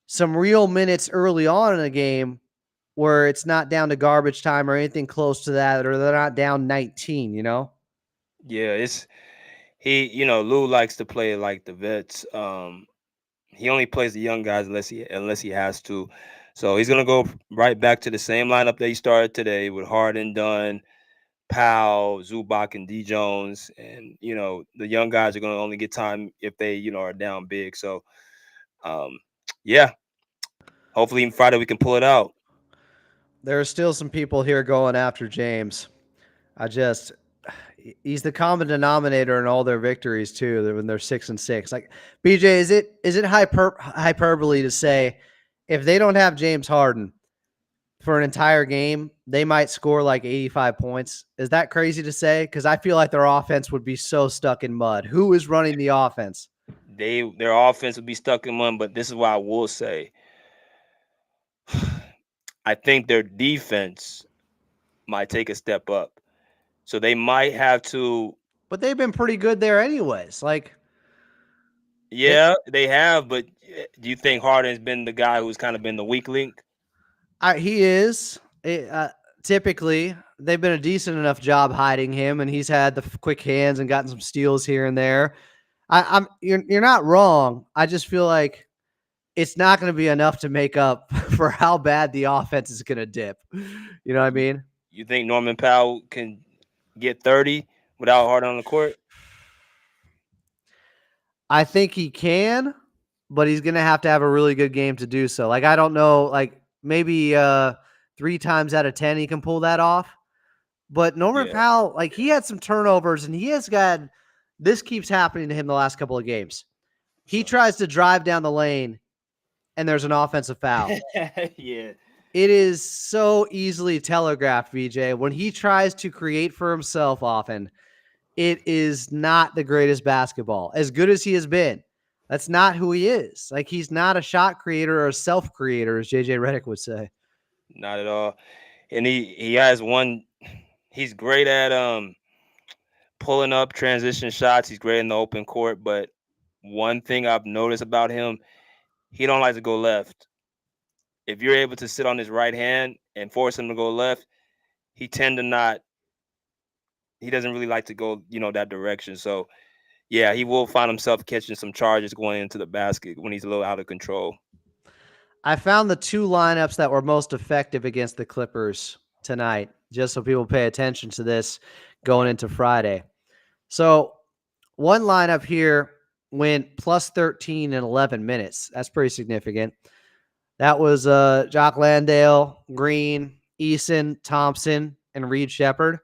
some real minutes early on in the game where it's not down to garbage time or anything close to that, or they're not down 19. Yeah, Lou likes to play like the vets. He only plays the young guys unless he has to. So he's gonna go right back to the same lineup that he started today with Harden, Dunn, Powell, Zubac, and D Jones. And the young guys are gonna only get time if they are down big. So um, yeah, hopefully Friday we can pull it out. There are still some people here going after James. He's the common denominator in all their victories too. When they're 6-6, like BJ, is it hyperbole to say if they don't have James Harden for an entire game, they might score like 85 points? Is that crazy to say? Because I feel like their offense would be so stuck in mud. Who is running the offense? Their offense would be stuck in one, but this is why I will say I think their defense might take a step up. So they might have to. But they've been pretty good there anyways. Like they, Yeah, they have, but do you think Harden's been the guy who's kind of been the weak link? he is. Typically, they've been a decent enough job hiding him, and he's had the quick hands and gotten some steals here and there. You're not wrong. I just feel like it's not going to be enough to make up for how bad the offense is going to dip. You know what I mean? You think Norman Powell can get 30 without Harden on the court? I think he can, but he's going to have a really good game to do so. Like, I don't know, like maybe 3 times out of 10 he can pull that off. But Norman Yeah. Powell, like he had some turnovers, and he has got – this keeps happening to him the last couple of games. He So tries to drive down the lane, and there's an offensive foul. yeah, It is so easily telegraphed, VJ. When he tries to create for himself often, it is not the greatest basketball. As good as he has been, that's not who he is. Like, he's not a shot creator or a self creator, as JJ Redick would say. not at all. And he has one. He's great at pulling up transition shots. He's great in the open court. But one thing I've noticed about him, he don't like to go left. If you're able to sit on his right hand and force him to go left, he tend to not. He doesn't really like to go, that direction. So yeah, he will find himself catching some charges going into the basket when he's a little out of control. I found the two lineups that were most effective against the Clippers tonight, just so people pay attention to this going into Friday. So, one lineup here went plus 13 in 11 minutes. That's pretty significant. That was Jock Landale, Green, Eason, Thompson, and Reed Shepard.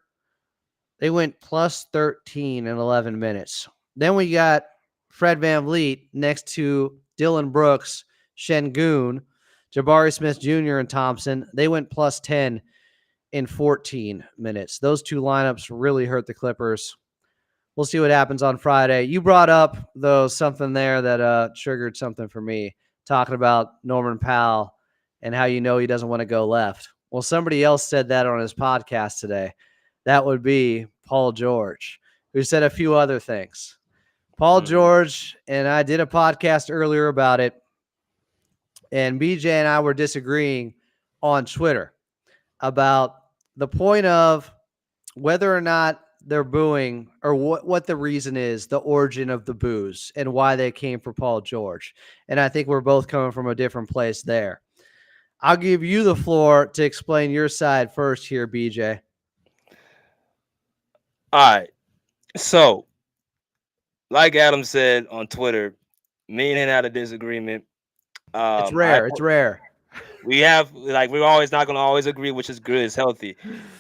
They went plus 13 in 11 minutes. Then we got Fred Van Vliet next to Dylan Brooks, Shengun, Jabari Smith Jr., and Thompson. They went plus 10 in 14 minutes. Those two lineups really hurt the Clippers. We'll see what happens on Friday. You brought up, though, something there that triggered something for me, talking about Norman Powell and how he doesn't want to go left. Well, somebody else said that on his podcast today. That would be Paul George, who said a few other things. Paul Mhm. George and I did a podcast earlier about it, and BJ and I were disagreeing on Twitter about the point of whether or not they're booing or what the reason is, the origin of the boos and why they came for Paul George. And I think we're both coming from a different place there. I'll give you the floor to explain your side first here, BJ. All right. So, like Adam said on Twitter, me and him had a disagreement. It's I rare. It's rare. we have like we're always not gonna always agree, which is good, it's healthy.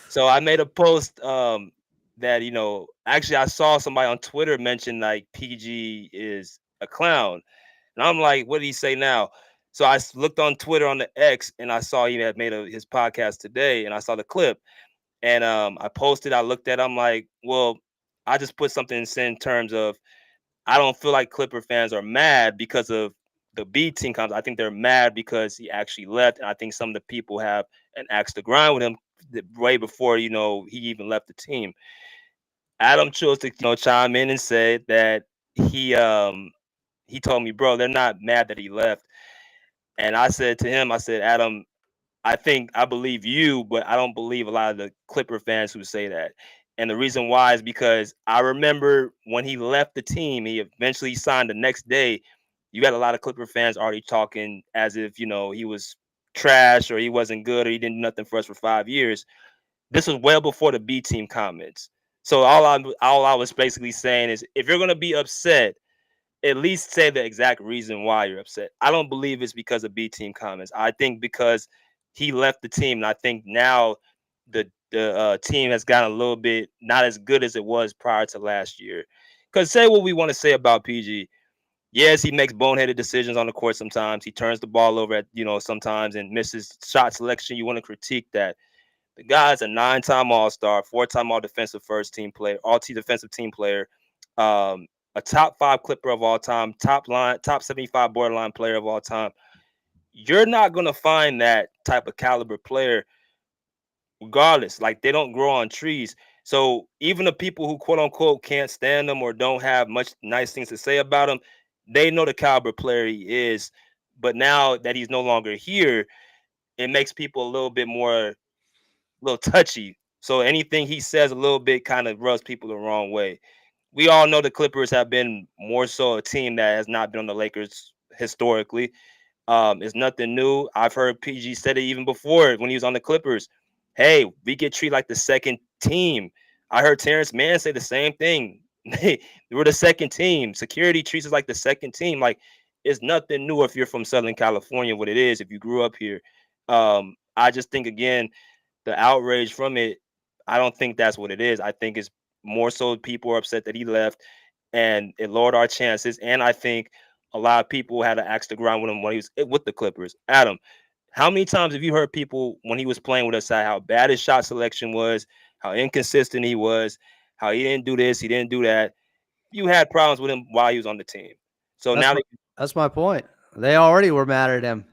So I made a post that actually I saw somebody on Twitter mention like PG is a clown, and I'm like, what did he say now? So looked on Twitter on the X and I saw he had made his podcast today, and I saw the clip, and I posted. I looked at. I'm like, well, I just put something in terms of I don't feel like Clipper fans are mad because of the B team comes. I think they're mad because he actually left, and I think some of the people have an axe to grind with him way before he even left the team. Adam chose to chime in and say that he told me, bro, they're not mad that he left, and I said to him, I said, Adam, I believe you, but I don't believe a lot of the Clipper fans who say that. And the reason why is because I remember when he left the team, he eventually signed the next day. You got a lot of Clipper fans already talking as if, he was trash or he wasn't good or he didn't do nothing for us for 5 years. This was well before the B team comments. So all I was basically saying is if you're gonna be upset, at least say the exact reason why you're upset. I don't believe it's because of B team comments. I think because he left the team, and I think now the team has gotten a little bit not as good as it was prior to last year. Because say what we want to say about PG. Yes, he makes boneheaded decisions on the court sometimes. He turns the ball over at sometimes and misses shot selection. You want to critique that. The guy's a 9-time All-Star, 4-time All-Defensive First Team player, All-Team Defensive Team player, a top 5 Clipper of all time, top 75 borderline player of all time. You're not gonna find that type of caliber player, regardless. Like they don't grow on trees. So even the people who quote unquote can't stand him or don't have much nice things to say about him, they know the caliber player he is. But now that he's no longer here, it makes people a little bit more little touchy. So anything he says a little bit kind of rubs people the wrong way. We all know the Clippers have been more so a team that has not been on the Lakers historically. It's nothing new. I've heard PG said it even before when he was on the Clippers. Hey, we get treated like the second team. I heard Terrence Mann say the same thing. We're the second team. Security treats us like the second team. Like it's nothing new if you're from Southern California. What it is, if you grew up here. I just think again, the outrage from it. I don't think that's what it is. I think it's more so people are upset that he left, and it lowered our chances. And I think a lot of people had to axe the ground with him when he was with the Clippers. Adam, how many times have you heard people when he was playing with us say how bad his shot selection was, how inconsistent he was, how he didn't do this, he didn't do that? You had problems with him while he was on the team. So That's now my, that that's my point. They already were mad at him.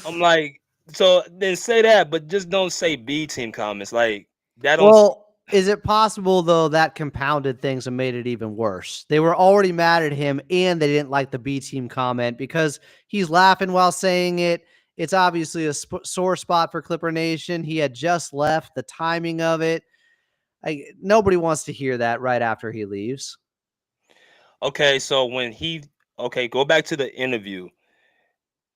I'm like, so then say that, but just don't say B team comments. Like that don't. Well, is it possible though that compounded things and made it even worse? They were already mad at him and they didn't like the B team comment because he's laughing while saying it. It's obviously a sore spot for Clipper Nation. He had just left. The timing of it. Nobody wants to hear that right after he leaves. Okay, so go back to the interview.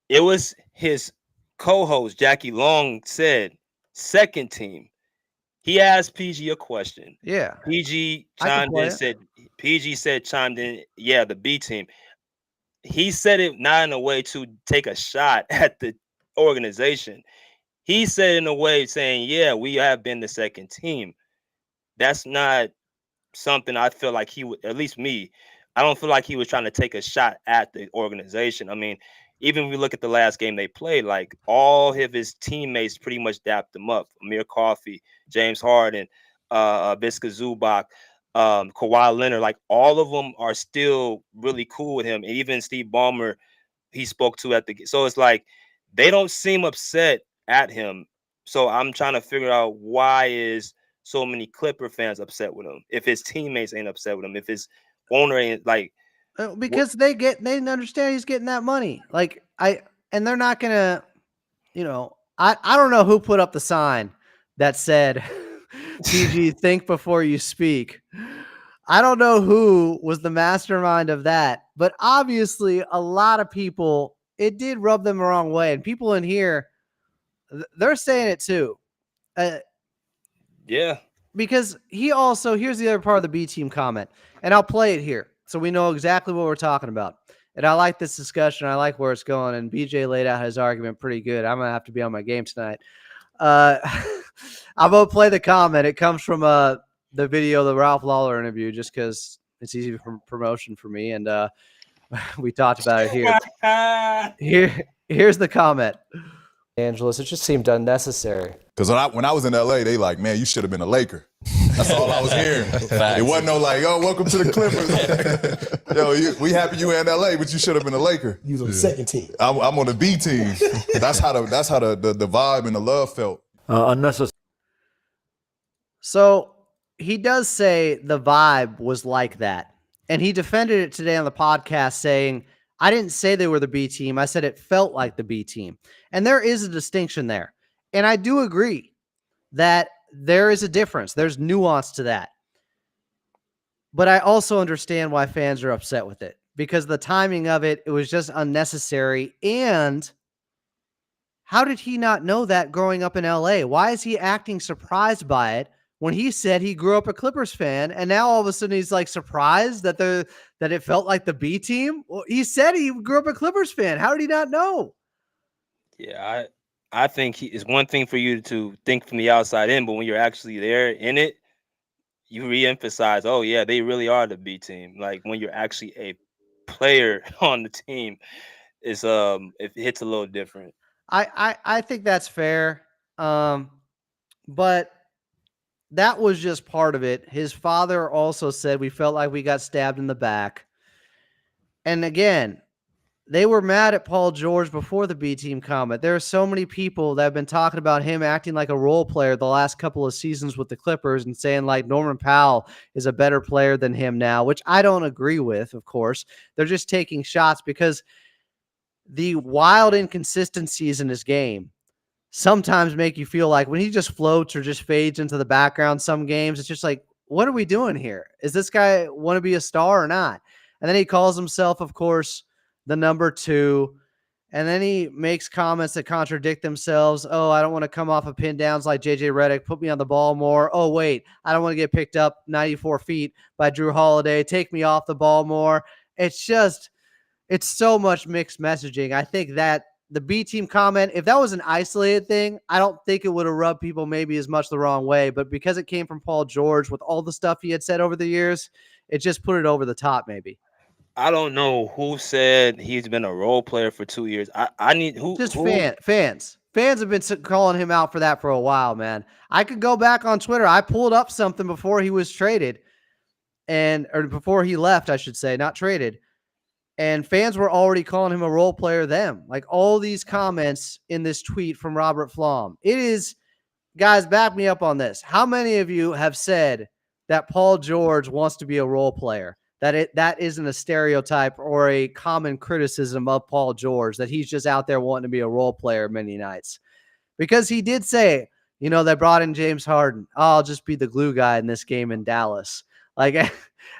It was his co-host Jackie Long said second team. He asked PG a question. Yeah. PG I can chimed play in, it. said PG said chimed in, yeah, the B team. He said it not in a way to take a shot at the organization. He said it in a way saying, yeah, we have been the second team. That's not something I feel like he would, at least me, I don't feel like he was trying to take a shot at the organization. I mean, even when we look at the last game they played, like all of his teammates pretty much dapped him up. Amir Coffey, James Harden, Ivica Zubac, Kawhi Leonard, like all of them are still really cool with him. And even Steve Ballmer, he spoke to at the, so it's like they don't seem upset at him. So I'm trying to figure out why is so many Clipper fans upset with him if his teammates ain't upset with him, if his owner ain't like Because they understand he's getting that money. And they're not gonna, I don't know who put up the sign that said PG think before you speak. I don't know who was the mastermind of that, but obviously a lot of people, it did rub them the wrong way. And people in here, they're saying it too. yeah. Because here's the other part of the B team comment, and I'll play it here so we know exactly what we're talking about. And I like this discussion. I like where it's going. And BJ laid out his argument pretty good. I'm going to have to be on my game tonight. I'm going to play the comment. It comes from the video, the Ralph Lawler interview, just because it's easy for promotion for me. And we talked about it here. Here's the comment. Angeles, it just seemed unnecessary. Because when I was in LA, they like, man, you should have been a Laker. That's all I was hearing. It wasn't no like, oh, welcome to the Clippers. Yo, we happy you in LA, but you should have been a Laker. You was on the second team. I'm on the B team. That's how the vibe and the love felt. Unnecessary. So he does say the vibe was like that. And he defended it today on the podcast saying, I didn't say they were the B team. I said it felt like the B team. And there is a distinction there. And I do agree that there is a difference. There's nuance to that. But I also understand why fans are upset with it because the timing of it was just unnecessary. And how did he not know that growing up in LA? Why is he acting surprised by it when he said he grew up a Clippers fan and now all of a sudden he's like surprised that it felt like the B team? Well, he said he grew up a Clippers fan. How did he not know? Yeah, I think it's one thing for you to think from the outside in, but when you're actually there in it, you reemphasize, oh yeah, they really are the B team. Like when you're actually a player on the team, it hits a little different. I think that's fair. But that was just part of it. His father also said we felt like we got stabbed in the back. And again, they were mad at Paul George before the B team comment. There are so many people that have been talking about him acting like a role player the last couple of seasons with the Clippers and saying like Norman Powell is a better player than him now, which I don't agree with, of course. They're just taking shots because the wild inconsistencies in his game sometimes make you feel like when he just floats or just fades into the background some games, it's just like, what are we doing here? Is this guy want to be a star or not? And then he calls himself, of course, the number 2. And then he makes comments that contradict themselves. Oh, I don't want to come off of pin downs like JJ Redick. Put me on the ball more. Oh, wait, I don't want to get picked up 94 feet by Drew Holiday. Take me off the ball more. It's so much mixed messaging. I think that the B team comment, if that was an isolated thing, I don't think it would have rubbed people maybe as much the wrong way. But because it came from Paul George with all the stuff he had said over the years, it just put it over the top maybe. I don't know who said he's been a role player for 2 years. I need Just who fans. Fans have been calling him out for that for a while, man. I could go back on Twitter. I pulled up something before he was traded or before he left, I should say, not traded. And fans were already calling him a role player then. Like all these comments in this tweet from Robert Flom. It is, guys, back me up on this. How many of you have said that Paul George wants to be a role player? That isn't a stereotype or a common criticism of Paul George, that he's just out there wanting to be a role player many nights. Because he did say, they brought in James Harden. Oh, I'll just be the glue guy in this game in Dallas. Like,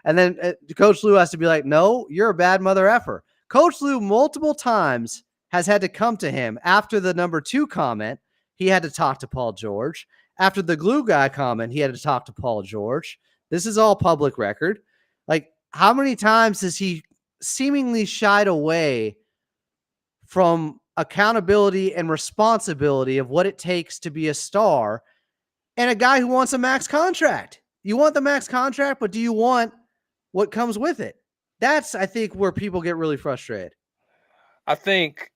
and then Coach Lue has to be like, no, you're a bad mother effer. Coach Lue multiple times has had to come to him after the number 2 comment. He had to talk to Paul George. After the glue guy comment, he had to talk to Paul George. This is all public record. Like, how many times has he seemingly shied away from accountability and responsibility of what it takes to be a star and a guy who wants a max contract? You want the max contract, but do you want what comes with it? That's, I think, where people get really frustrated. I think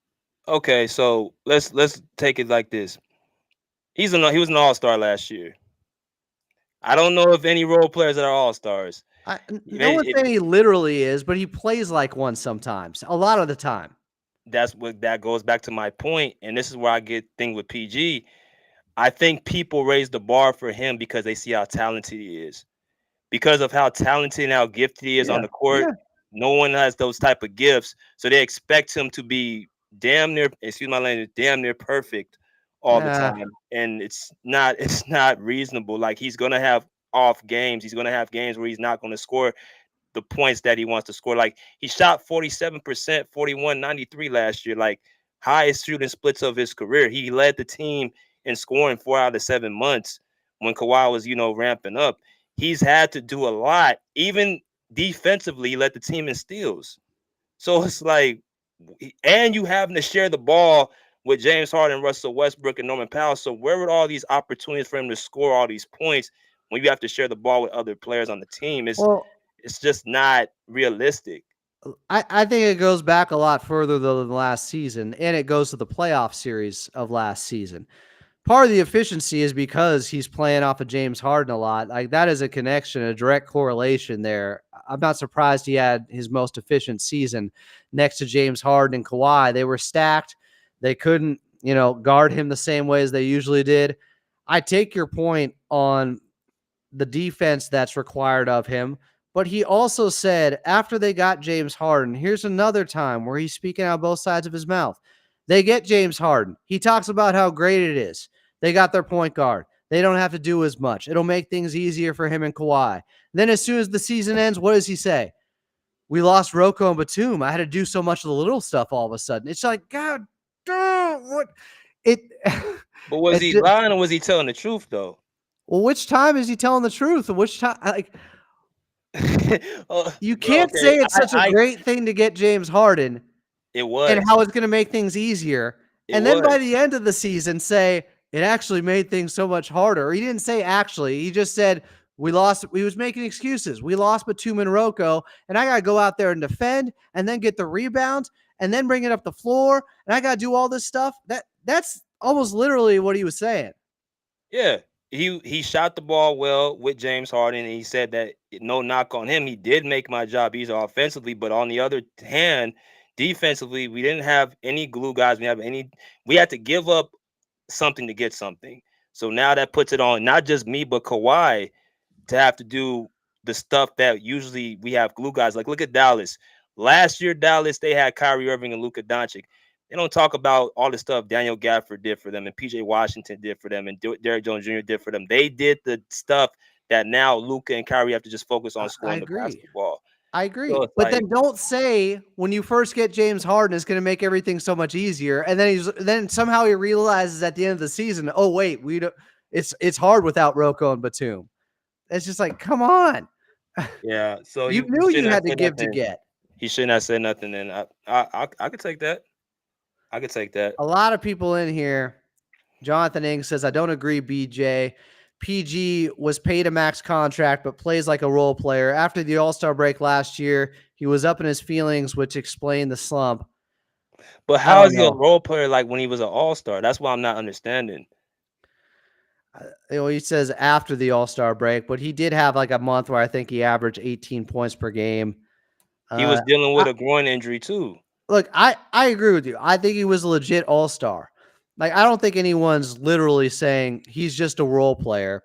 okay, so let's take it like this. He was an all-star last year. I don't know if any role players that are all-stars. No one's saying he literally is, but he plays like one sometimes, a lot of the time. That goes back to my point, and this is where I get thing with PG. I think people raise the bar for him because they see how talented he is. Because of how talented and how gifted he is on the court, no one has those type of gifts, so they expect him to be damn near, excuse my language, damn near perfect all the time, and it's not reasonable. Like, he's gonna have off games. He's gonna have games where he's not gonna score the points that he wants to score. Like, he shot 47%, 41, 93 last year, like highest shooting splits of his career. He led the team in scoring 4 out of 7 months when Kawhi was, ramping up. He's had to do a lot. Even defensively, he led the team in steals. So it's like, and you having to share the ball with James Harden, Russell Westbrook, and Norman Powell. So where would all these opportunities for him to score all these points when you have to share the ball with other players on the team? It's just not realistic. I think it goes back a lot further than last season, and it goes to the playoff series of last season. Part of the efficiency is because he's playing off of James Harden a lot. Like, that is a connection, a direct correlation there. I'm not surprised he had his most efficient season next to James Harden and Kawhi. They were stacked. They couldn't, guard him the same way as they usually did. I take your point on the defense that's required of him, but he also said after they got James Harden, here's another time where he's speaking out both sides of his mouth. They get James Harden. He talks about how great it is. They got their point guard. They don't have to do as much. It'll make things easier for him and Kawhi. Then as soon as the season ends, what does he say? We lost Rocco and Batum. I had to do so much of the little stuff all of a sudden. It's like, God, what? But was he lying or was he telling the truth, though? Well, which time is he telling the truth? And which time? Like, you can't say it's such a great thing to get James Harden. It was. And how it's going to make things easier. And then by the end of the season say, it actually made things so much harder. Or he didn't say actually. He just said, we lost. He was making excuses. We lost Batum and Rocco, and I got to go out there and defend and then get the rebounds and then bring it up the floor. And I got to do all this stuff. That's almost literally what he was saying. Yeah. He shot the ball well with James Harden, and he said that no knock on him. He did make my job easier offensively, but on the other hand, defensively, we didn't have any glue guys. We had to give up something to get something. So now that puts it on not just me, but Kawhi to have to do the stuff that usually we have glue guys. Like, look at Dallas. Last year, Dallas, they had Kyrie Irving and Luka Doncic. They don't talk about all the stuff Daniel Gafford did for them and PJ Washington did for them and Derrick Jones Jr. did for them. They did the stuff that now Luka and Kyrie have to just focus on scoring the basketball. I agree. So but then don't say when you first get James Harden, it's going to make everything so much easier. And then somehow he realizes at the end of the season, oh, wait, it's hard without Rocco and Batum. It's just like, come on. Yeah. So you knew you had to give to get. He shouldn't have said nothing. And I could take that. I could take that. A lot of people in here. Jonathan Ing says, I don't agree, BJ. PG was paid a max contract, but plays like a role player. After the All-Star break last year, He was up in his feelings, which explained the slump. But I how don't is he a know. role player like when he was an all-star? That's what I'm not understanding. He says after the All-Star break, but he did have like a month where I think he averaged 18 points per game. He was dealing with a groin injury too. Look, I agree with you. I think he was a legit all-star. Like, I don't think anyone's literally saying he's just a role player.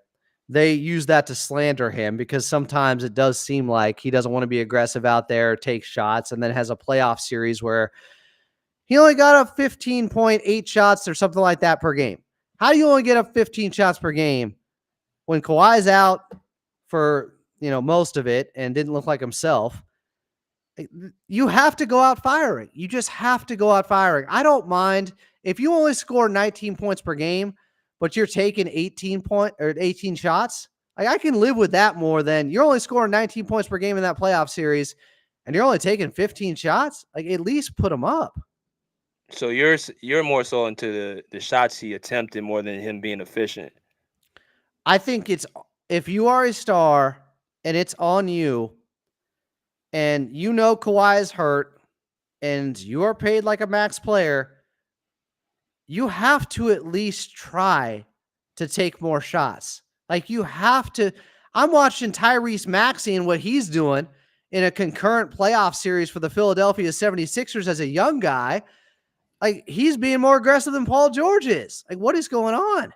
They use that to slander him because sometimes it does seem like he doesn't want to be aggressive out there, take shots, and then has a playoff series where he only got up 15.8 shots or something like that per game. How do you only get up 15 shots per game when Kawhi's out for, most of it and didn't look like himself? You have to go out firing. You just have to go out firing. I don't mind if you only score 19 points per game, but you're taking 18 shots. Like, I can live with that more than you're only scoring 19 points per game in that playoff series and you're only taking 15 shots. Like, at least put them up. So you're more so into the shots he attempted more than him being efficient. I think if you are a star and it's on you, and Kawhi is hurt, and you are paid like a max player, you have to at least try to take more shots. Like, you have to. I'm watching Tyrese Maxey and what he's doing in a concurrent playoff series for the Philadelphia 76ers as a young guy. Like, he's being more aggressive than Paul George is. Like, what is going on?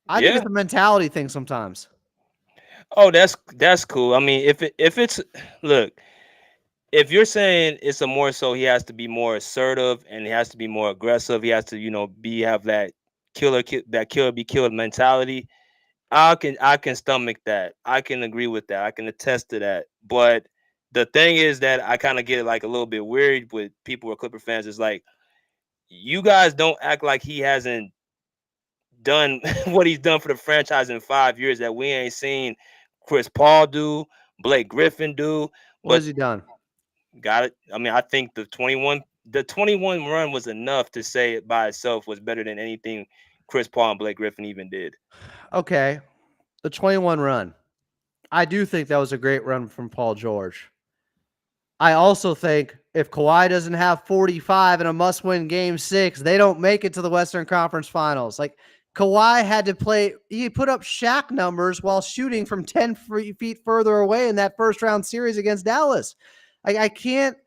I think it's a mentality thing sometimes. Oh, that's cool. I mean, if it's look, if you're saying it's a more so he has to be more assertive and he has to be more aggressive, he has to have that killer be killed mentality. I can stomach that. I can agree with that. I can attest to that. But the thing is that I kind of get like a little bit weird with people who are Clipper fans. Is like, you guys don't act like he hasn't done what he's done for the franchise in 5 years that we ain't seen Chris Paul do, Blake Griffin do. What has he done? Got it. I mean, I think the 21 run was enough to say it by itself was better than anything Chris Paul and Blake Griffin even did. Okay. The 21 run. I do think that was a great run from Paul George. I also think if Kawhi doesn't have 45 in a must-win game 6, they don't make it to the Western Conference Finals. Like, Kawhi had to play, he put up Shaq numbers while shooting from 10 feet further away in that first round series against Dallas. Like, I can't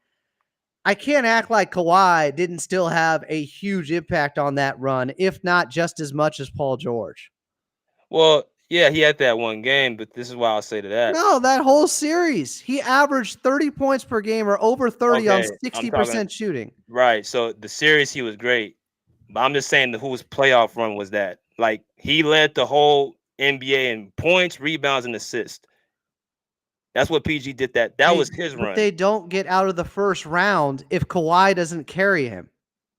act like Kawhi didn't still have a huge impact on that run, if not just as much as Paul George. Well, yeah, he had that one game, but this is why I'll say to that. No, that whole series, he averaged 30 points per game or over 30 on 60% shooting. Right. So the series, he was great. But I'm just saying whose playoff run was that? Like, he led the whole NBA in points, rebounds, and assists. That's what PG did. That was his run. But they don't get out of the first round if Kawhi doesn't carry him.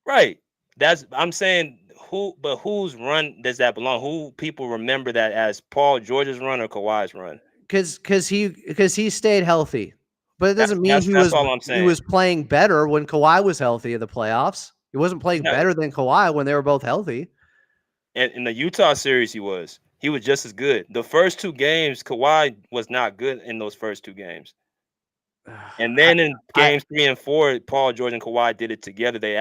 Right. I'm saying whose run does that belong? Who people remember that as Paul George's run or Kawhi's run? Because he stayed healthy. But it doesn't mean he was playing better when Kawhi was healthy in the playoffs. He wasn't playing better than Kawhi when they were both healthy. And in the Utah series, he was just as good. The first 2 games, Kawhi was not good in those first 2 games. And then in games 3 and 4, Paul George and Kawhi did it together. They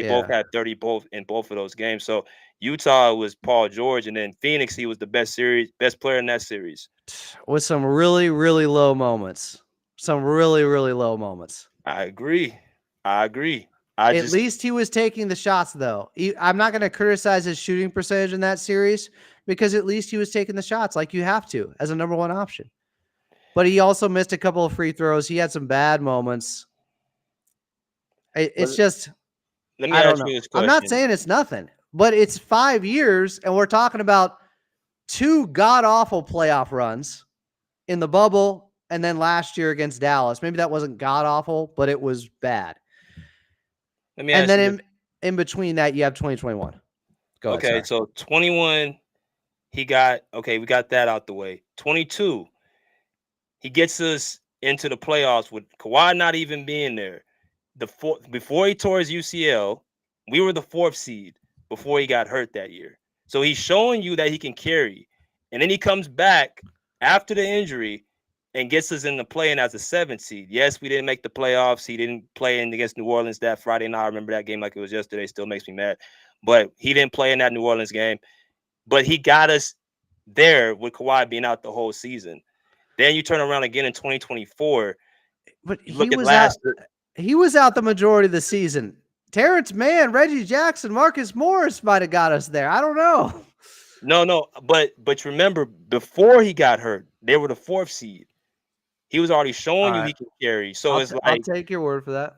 both had 30 in both of those games. So Utah was Paul George, and then Phoenix, he was the best player in that series. With some really, really low moments. Some really, really low moments. I agree. At least he was taking the shots, though. I'm not going to criticize his shooting percentage in that series because at least he was taking the shots like you have to as a number 1 option. But he also missed a couple of free throws. He had some bad moments. It's just, let me ask you this question. I'm not saying it's nothing, but it's 5 years, and we're talking about 2 god-awful playoff runs in the bubble and then last year against Dallas. Maybe that wasn't god-awful, but it was bad. And then in between that, you have 2021. Go ahead. Okay, so 21, we got that out the way. 22, he gets us into the playoffs with Kawhi not even being there. Before he tore his UCL, we were the 4th seed before he got hurt that year. So he's showing you that he can carry. And then he comes back after the injury and gets us into playing as a 7th seed. Yes, we didn't make the playoffs. He didn't play in against New Orleans that Friday night. I remember that game like it was yesterday. Still makes me mad. But he didn't play in that New Orleans game. But he got us there with Kawhi being out the whole season. Then you turn around again in 2024. But You he look at was out. last year. He was out the majority of the season. Terrence Mann, Reggie Jackson, Marcus Morris might have got us there. I don't know. No, but remember, before he got hurt, they were the 4th seed. He was already showing you he can carry. So it's I'll like, take your word for that.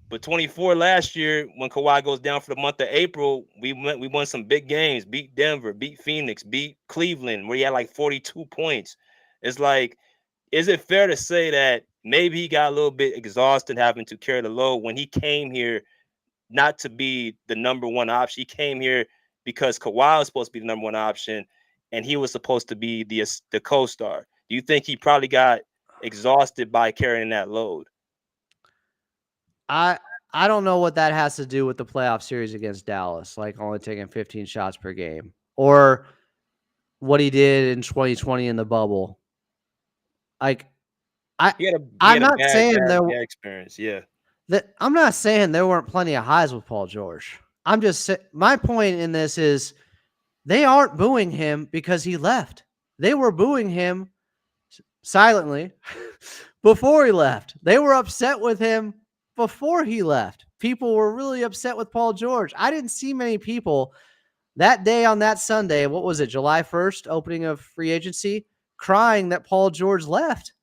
but 24 last year, when Kawhi goes down for the month of April, we won some big games, beat Denver, beat Phoenix, beat Cleveland, where he had like 42 points. It's like, is it fair to say that maybe he got a little bit exhausted having to carry the load when he came here not to be the number one option? He came here because Kawhi was supposed to be the number one option, and he was supposed to be the co-star. Do you think he probably got exhausted by carrying that load? I don't know what that has to do with the playoff series against Dallas, like only taking 15 shots per game, or what he did in 2020 in the bubble. Like, I'm not saying bad experience. Yeah. I'm not saying there weren't plenty of highs with Paul George. I'm just my point in this is they aren't booing him because he left. They were booing him silently before he left. They were upset with him before he left. People were really upset with Paul George. I didn't see many people that day on that Sunday. What was it? July 1st, opening of free agency, crying that Paul George left.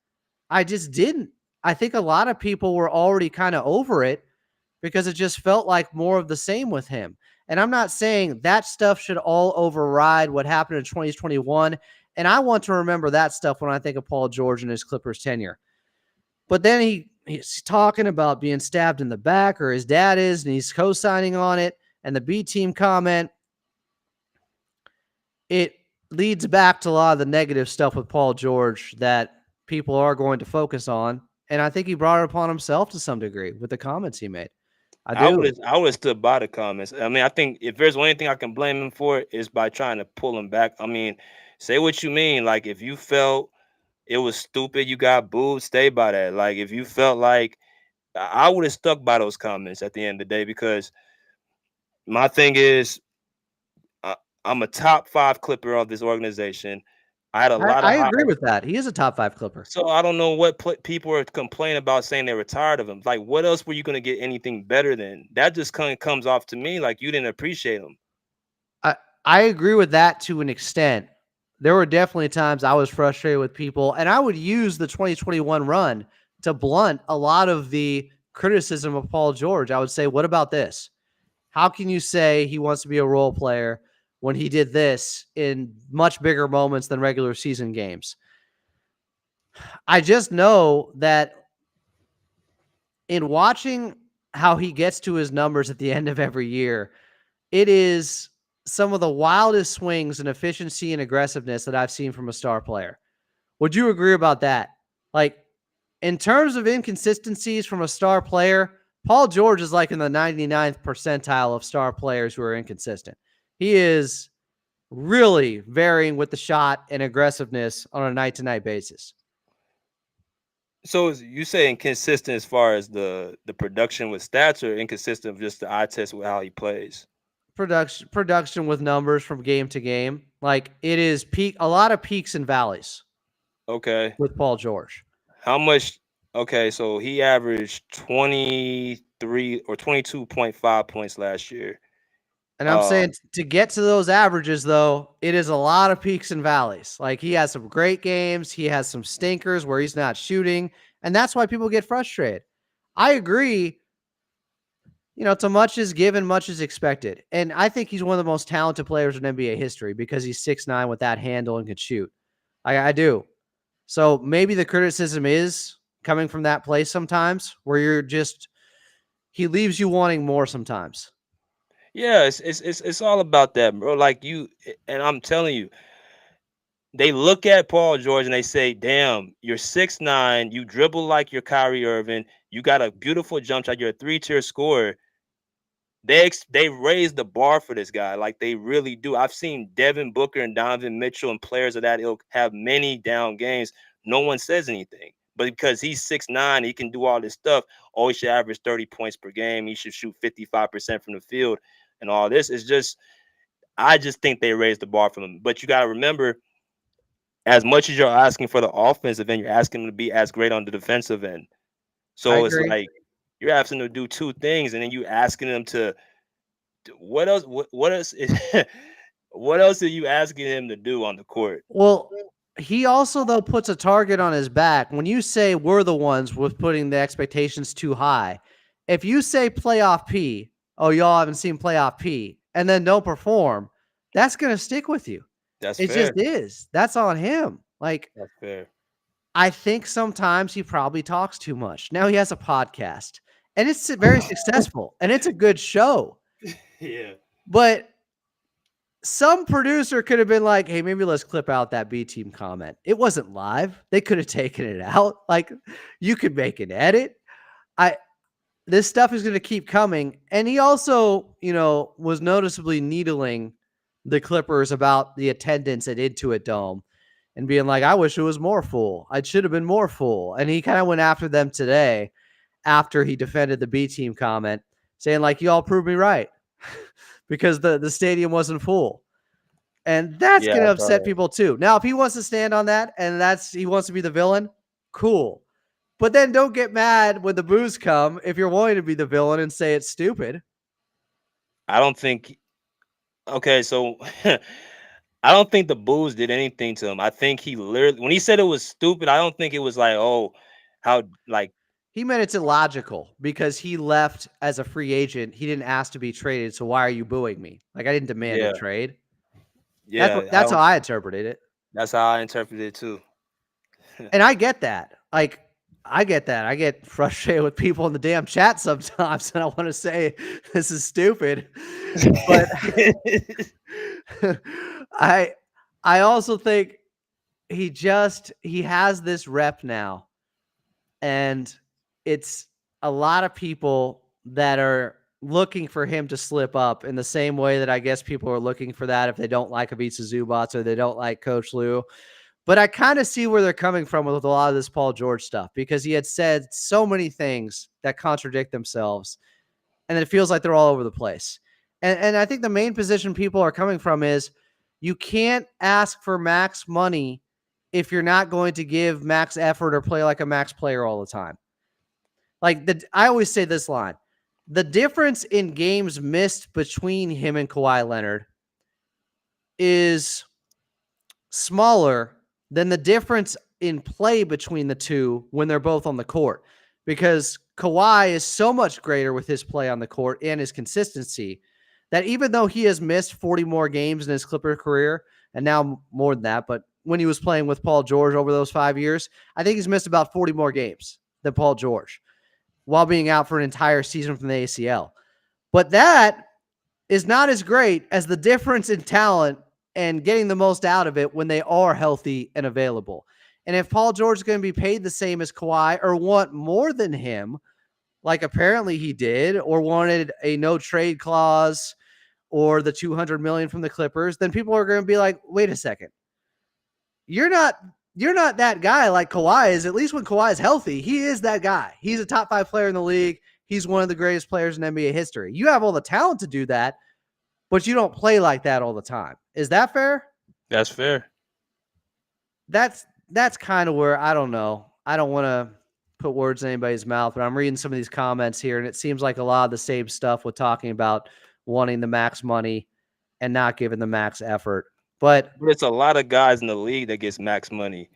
I just didn't. I think a lot of people were already kind of over it because it just felt like more of the same with him. And I'm not saying that stuff should all override what happened in 2021. And I want to remember that stuff when I think of Paul George and his Clippers tenure. But then he's talking about being stabbed in the back, or his dad is, and he's co-signing on it. And the B team comment, it leads back to a lot of the negative stuff with Paul George that people are going to focus on. And I think he brought it upon himself to some degree with the comments he made. I would have stood by the comments. I mean, I think if there's one thing I can blame him for is by trying to pull him back. I mean, say what you mean. Like, if you felt it was stupid, you got booed, stay by that. Like, if you felt like, I would have stuck by those comments at the end of the day, because my thing is, I'm a top 5 Clipper of this organization. I had a lot of I agree with that. He is a top 5 Clipper. So I don't know what people are complaining about, saying they were tired of him. Like, what else were you going to get anything better than? That just kind of comes off to me like you didn't appreciate him. I agree with that to an extent. There were definitely times I was frustrated with people, and I would use the 2021 run to blunt a lot of the criticism of Paul George. I would say, what about this? How can you say he wants to be a role player when he did this in much bigger moments than regular season games? I just know that in watching how he gets to his numbers at the end of every year, it is some of the wildest swings in efficiency and aggressiveness that I've seen from a star player. Would you agree about that? Like, in terms of inconsistencies from a star player, Paul George is like in the 99th percentile of star players who are inconsistent. He is really varying with the shot and aggressiveness on a night-to-night basis. So you say inconsistent as far as the production with stats, or inconsistent just the eye test with how he plays? Production with numbers from game to game. Like, it is a lot of peaks and valleys. Okay. With Paul George. How much? Okay, so he averaged 23 or 22.5 points last year. And I'm saying to get to those averages, though, it is a lot of peaks and valleys. Like, he has some great games. He has some stinkers where he's not shooting. And that's why people get frustrated. I agree. You know, to much is given, much is expected. And I think he's one of the most talented players in NBA history because he's 6'9" with that handle and can shoot. I do. So maybe the criticism is coming from that place sometimes where he leaves you wanting more sometimes. Yeah, it's all about that, bro. Like, and I'm telling you, they look at Paul George and they say, damn, you're 6'9", you dribble like you're Kyrie Irving, you got a beautiful jump shot, you're a 3-tier scorer. They raised the bar for this guy, like they really do. I've seen Devin Booker and Donovan Mitchell and players of that ilk have many down games. no one says anything. But because he's 6'9", he can do all this stuff. Oh, he should average 30 points per game. He should shoot 55% from the field, and all this is just. I just think they raised the bar for him. But you got to remember, as much as you're asking for the offensive end, you're asking him to be as great on the defensive end. I So it's agree. like you're asking him to do two things, and then you asking him to what else? What else? What else are you asking him to do on the court? Well, he also though puts a target on his back. When you say we're the ones with putting the expectations too high, if you say playoff P, oh y'all haven't seen playoff P, and then don't perform, that's gonna stick with you. That's It fair. just is. That's on him. Like That's fair. I think sometimes he probably talks too much. Now he has a podcast, and it's very successful, and it's a good show. Yeah. But some producer could have been like, hey, maybe let's clip out that B team comment. It wasn't live. They could have taken it out. Like you could make an edit. This stuff is going to keep coming. And he also, was noticeably needling the Clippers about the attendance at Intuit Dome and being like, I wish it was more full. I should have been more full. And he kind of went after them today after he defended the B team comment, saying like, y'all proved me right. Because the stadium wasn't full. And that's going to upset people too. Now, if he wants to stand on that and he wants to be the villain, cool. But then don't get mad when the boos come if you're willing to be the villain and say it's stupid. I don't think. Okay, so I don't think the boos did anything to him. I think he literally, when he said it was stupid, I don't think it was like, oh, how like. He meant it's illogical because he left as a free agent. He didn't ask to be traded. So why are you booing me? Like I didn't demand a trade. Yeah, that's how I interpreted it. That's how I interpreted it too. And I get that. Like I get that. I get frustrated with people in the damn chat sometimes, and I want to say this is stupid. But I also think he has this rep now, and it's a lot of people that are looking for him to slip up in the same way that I guess people are looking for that if they don't like Ivica Zubac or they don't like Coach Lue. But I kind of see where they're coming from with a lot of this Paul George stuff because he had said so many things that contradict themselves, and it feels like they're all over the place. And I think the main position people are coming from is you can't ask for max money if you're not going to give max effort or play like a max player all the time. Like I always say this line, the difference in games missed between him and Kawhi Leonard is smaller than the difference in play between the two when they're both on the court, because Kawhi is so much greater with his play on the court and his consistency that even though he has missed 40 more games in his Clipper career, and now more than that, but when he was playing with Paul George over those 5 years, I think he's missed about 40 more games than Paul George while being out for an entire season from the ACL. But that is not as great as the difference in talent and getting the most out of it when they are healthy and available. And if Paul George is going to be paid the same as Kawhi or want more than him, like apparently he did, or wanted a no trade clause or the $200 million from the Clippers, then people are going to be like, wait a second. You're not that guy like Kawhi is. At least when Kawhi is healthy, he is that guy. He's a top 5 player in the league. He's one of the greatest players in NBA history. You have all the talent to do that, but you don't play like that all the time. Is that fair? That's fair. That's kind of where, I don't know. I don't want to put words in anybody's mouth, but I'm reading some of these comments here, and it seems like a lot of the same stuff with talking about wanting the max money and not giving the max effort. But it's a lot of guys in the league that gets max money.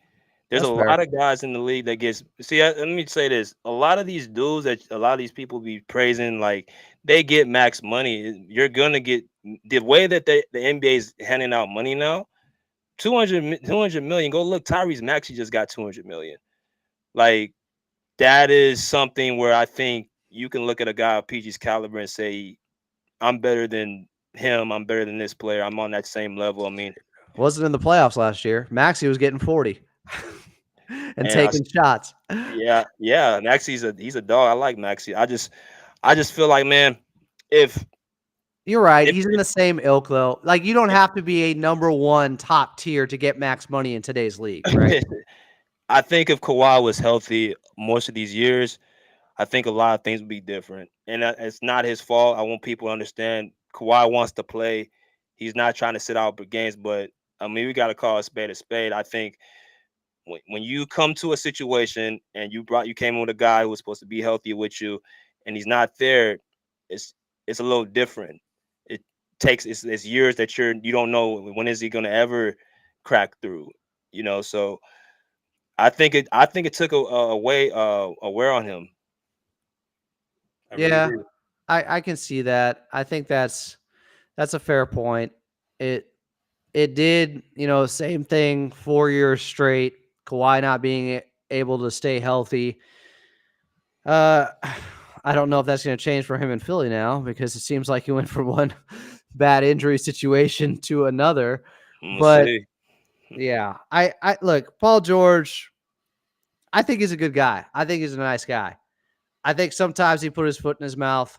There's a lot of guys in the league that gets. See, let me say this: a lot of these dudes that a lot of these people be praising, like they get max money. You're gonna get the way that the NBA is handing out money now. 200 million. Go look, Tyrese Maxey just got 200 million. Like that is something where I think you can look at a guy of PG's caliber and say, I'm better than him. I'm better than this player. I'm on that same level. I mean, wasn't in the playoffs last year. Maxey was getting 40 and taking shots. Yeah. Maxey's he's a dog. I like Maxey. I just feel like, man, if you're right, he's in the same ilk though. Like you don't have to be a number 1 top tier to get max money in today's league, right? I think if Kawhi was healthy most of these years, I think a lot of things would be different. And it's not his fault. I want people to understand Kawhi wants to play. He's not trying to sit out for games, but I mean, we got to call a spade a spade. I think when you come to a situation and you came in with a guy who was supposed to be healthy with you, and he's not there, it's it's a little different. It it's years that you don't know when is he going to ever crack through, So I think it took a wear on him. I really Yeah, do. I can see that. I think that's a fair point. It it did, same thing 4 years straight. Kawhi not being able to stay healthy. Uh, I don't know if that's going to change for him in Philly now because it seems like he went from one bad injury situation to another. I'm gonna But see. yeah, I look, Paul George. I think he's a good guy. I think he's a nice guy. I think sometimes he put his foot in his mouth.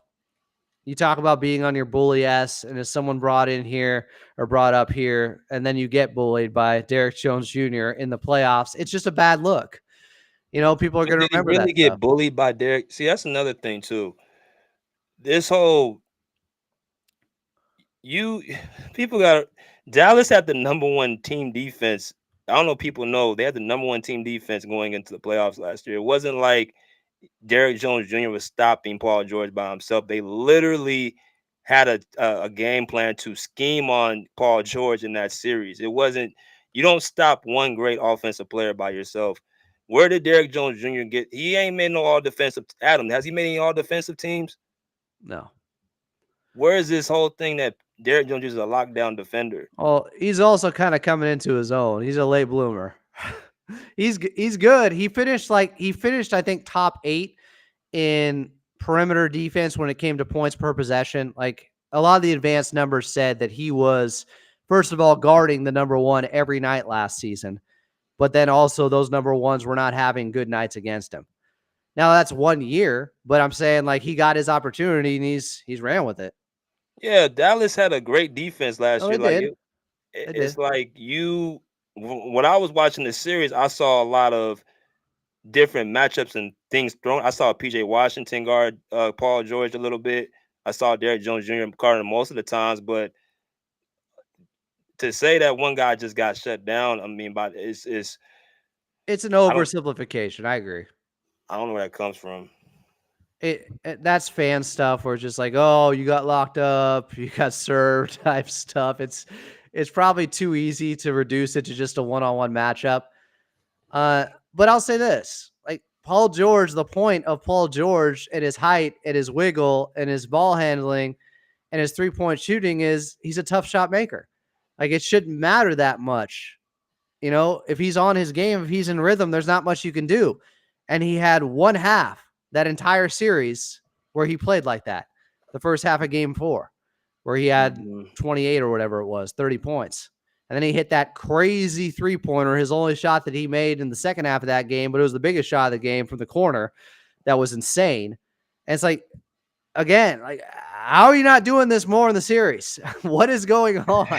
You talk about being on your bully ass, and if someone brought in here or brought up here, and then you get bullied by Derek Jones Jr. in the playoffs, it's just a bad look. People are But going to did he remember that really stuff. get bullied by Derek? See, that's another thing too. This whole you people got Dallas had the number one team defense. I don't know if people know they had the number one team defense going into the playoffs last year. It wasn't like Derek Jones Jr. was stopping Paul George by himself. They literally had a game plan to scheme on Paul George in that series. It wasn't you don't stop one great offensive player by yourself. Where did Derek Jones Jr. get? He ain't made no all defensive. Adam, has he made any all defensive teams? No. Where is this whole thing that Derek Jones is a lockdown defender? Well, he's also kind of coming into his own. He's a late bloomer. He's good. He finished I think top 8 in perimeter defense when it came to points per possession. Like a lot of the advanced numbers said that he was first of all guarding the number 1 every night last season, but then also those number 1s were not having good nights against him. Now that's 1 year, but I'm saying like he got his opportunity and he's ran with it. Yeah, Dallas had a great defense last Oh, year. they Like did. They it's did. like when I was watching the series, I saw a lot of different matchups and things thrown. I saw PJ Washington guard Paul George a little bit. I saw Derrick Jones Jr. guarding most of the times, but to say that one guy just got shut down, I mean, by it's It's an I don't oversimplification. I agree. I don't know where that comes from. That's fan stuff where it's just like, oh, you got locked up, you got served type stuff. It's probably too easy to reduce it to just a one-on-one matchup. But I'll say this: like Paul George, the point of Paul George at his height, at his wiggle, and his ball handling, and his 3-point shooting is he's a tough shot maker. Like it shouldn't matter that much. If he's on his game, if he's in rhythm, there's not much you can do. And he had one half that entire series where he played like that. The first half of game 4, where he had Mhm. 28 or whatever it was, 30 points. And then he hit that crazy 3-pointer, his only shot that he made in the second half of that game, but it was the biggest shot of the game from the corner. That was insane. And it's like, again, like, how are you not doing this more in the series? What is going on?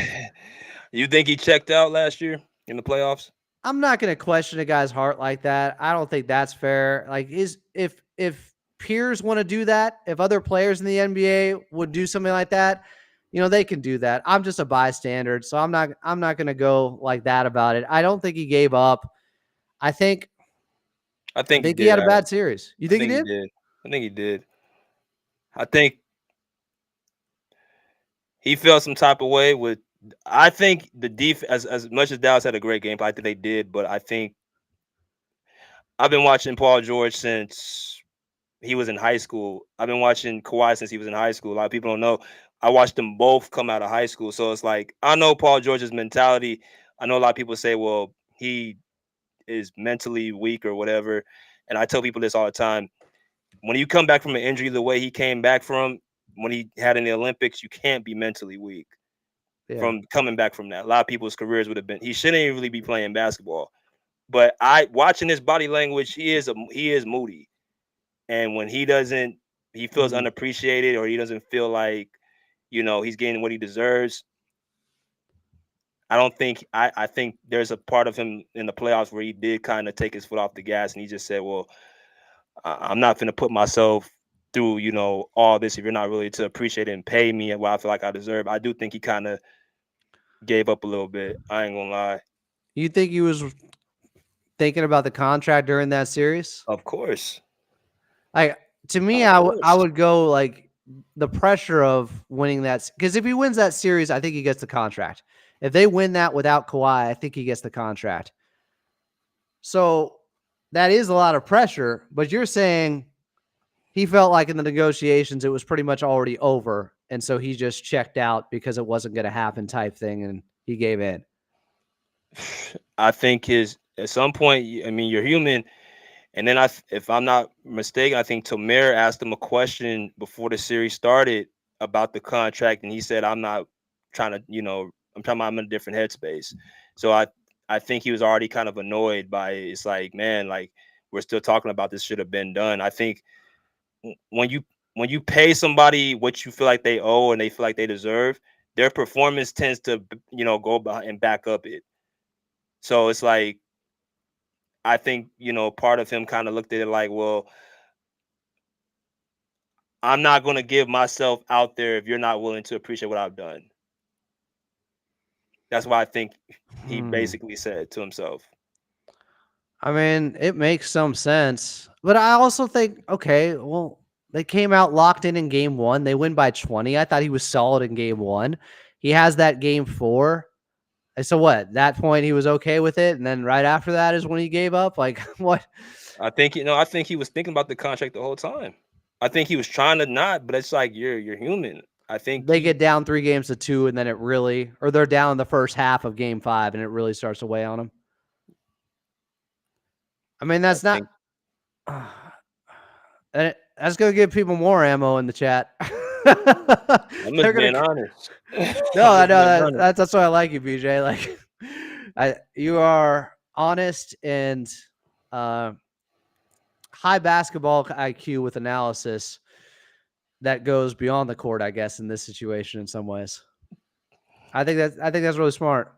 You think he checked out last year in the playoffs? I'm not going to question a guy's heart like that. I don't think that's fair. Like, if peers want to do that, if other players in the NBA would do something like that, they can do that. I'm just a bystander, so I'm not going to go like that about it. I don't think he gave up. I think I I think he think he did, had a Adam. bad series. You I think he think he did? did. I think he did. I think he felt some type of way with. I think the as much as Dallas had a great game, I think they did. But I think I've been watching Paul George since he was in high school. I've been watching Kawhi since he was in high school. A lot of people don't know. I watched them both come out of high school, so it's like I know Paul George's mentality. I know a lot of people say, "Well, he is mentally weak or whatever," and I tell people this all the time. When you come back from an injury the way he came back from when he had in the Olympics, you can't be mentally weak Yeah. from coming back from that. A lot of people's careers would have been. He shouldn't really be playing basketball. But I watching his body language, he is moody, and when he feels Mhm. unappreciated or he doesn't feel like he's getting what he deserves. I don't think I think there's a part of him in the playoffs where he did kind of take his foot off the gas and he just said, "Well, I'm not going to put myself through, all this if you're not really to appreciate it and pay me what I feel like I deserve." I do think he kind of gave up a little bit. I ain't gonna lie. You think he was thinking about the contract during that series? Of course. Like, to me, Of I course. would go like the pressure of winning that, because if he wins that series, I think he gets the contract. If they win that without Kawhi, I think he gets the contract. So that is a lot of pressure, but you're saying he felt like in the negotiations it was pretty much already over, and so he just checked out because it wasn't going to happen type thing, and he gave in. I think at some point, I mean, you're human. And then if I'm not mistaken, I think Tomer asked him a question before the series started about the contract, and he said, "I'm not trying to, I'm in a different headspace." So I think he was already kind of annoyed by it. It's like, man, like we're still talking about this should have been done. I think when you pay somebody what you feel like they owe and they feel like they deserve, their performance tends to, go by and back up it. So it's like, I think, part of him kind of looked at it like, well, I'm not going to give myself out there if you're not willing to appreciate what I've done. That's why I think he basically said to himself. I mean, it makes some sense. But I also think, okay, well, they came out locked in game 1. They win by 20. I thought he was solid in game 1. He has that game 4. And so what? That point he was okay with it, and then right after that is when he gave up? Like, what? I think he was thinking about the contract the whole time. I think he was trying to not, but it's like you're human. I think They get down 3-2, and then it really, or they're down the first half of game 5, and it really starts to weigh on them. I mean, that's not. That's going to give people more ammo in the chat. I'm just being honest. No, I know that's why I like you, BJ. Like, you are honest and high basketball IQ with analysis that goes beyond the court, I guess, in this situation in some ways. I think that's really smart.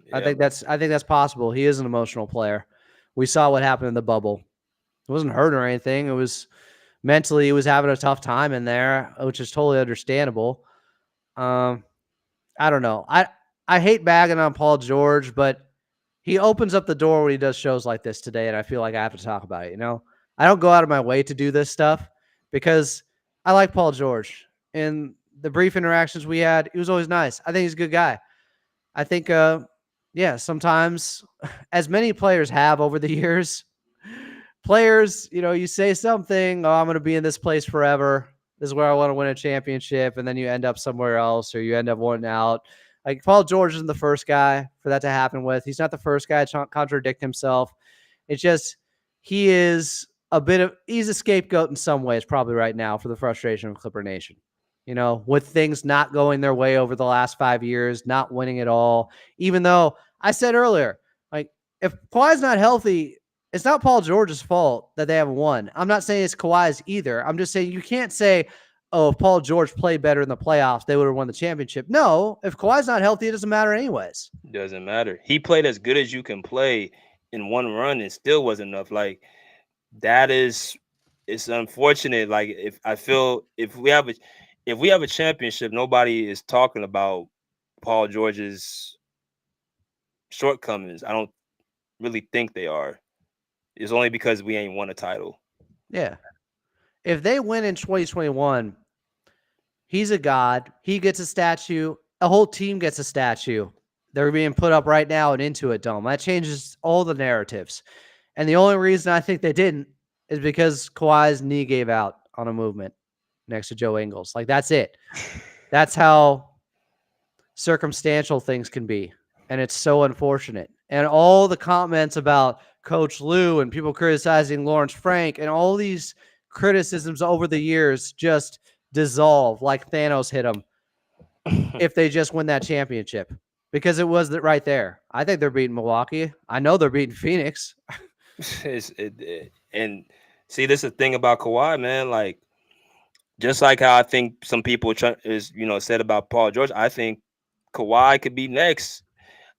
Yeah. I think that's possible. He is an emotional player. We saw what happened in the bubble. It wasn't hurt or anything. It was mentally he was having a tough time in there, which is totally understandable. I don't know. I hate bagging on Paul George, but he opens up the door when he does shows like this today, and I feel like I have to talk about it. I don't go out of my way to do this stuff because I like Paul George. In the brief interactions we had, he was always nice. I think he's a good guy. I think, sometimes, as many players have over the years, you say something, I'm going to be in this place forever. This is where I want to win a championship. And then you end up somewhere else, or you end up wanting out. Like, Paul George isn't the first guy for that to happen with. He's not the first guy to contradict himself. It's just, he's a scapegoat in some ways, probably right now, for the frustration of Clipper Nation. With things not going their way over the last 5 years, not winning at all. Even though I said earlier, like, if Kawhi's not healthy, it's not Paul George's fault that they haven't won. I'm not saying it's Kawhi's either. I'm just saying you can't say, oh, if Paul George played better in the playoffs, they would have won the championship. No, if Kawhi's not healthy, it doesn't matter anyways. Doesn't matter. He played as good as you can play in one run and still wasn't enough. Like, it's unfortunate. Like, if we have a championship, nobody is talking about Paul George's shortcomings. I don't really think they are. It's only because we ain't won a title. Yeah. If they win in 2021, he's a god. He gets a statue. A whole team gets a statue. They're being put up right now in Intuit Dome. That changes all the narratives. And the only reason I think they didn't is because Kawhi's knee gave out on a movement next to Joe Ingles. Like, that's it. That's how circumstantial things can be. And it's so unfortunate. And all the comments about Coach Lou and people criticizing Lawrence Frank and all these criticisms over the years just dissolve like Thanos hit them if they just win that championship. Because it was right there. I think they're beating Milwaukee. I know they're beating Phoenix. And see, this is the thing about Kawhi, man. Like, just like how I think some people said about Paul George, I think Kawhi could be next.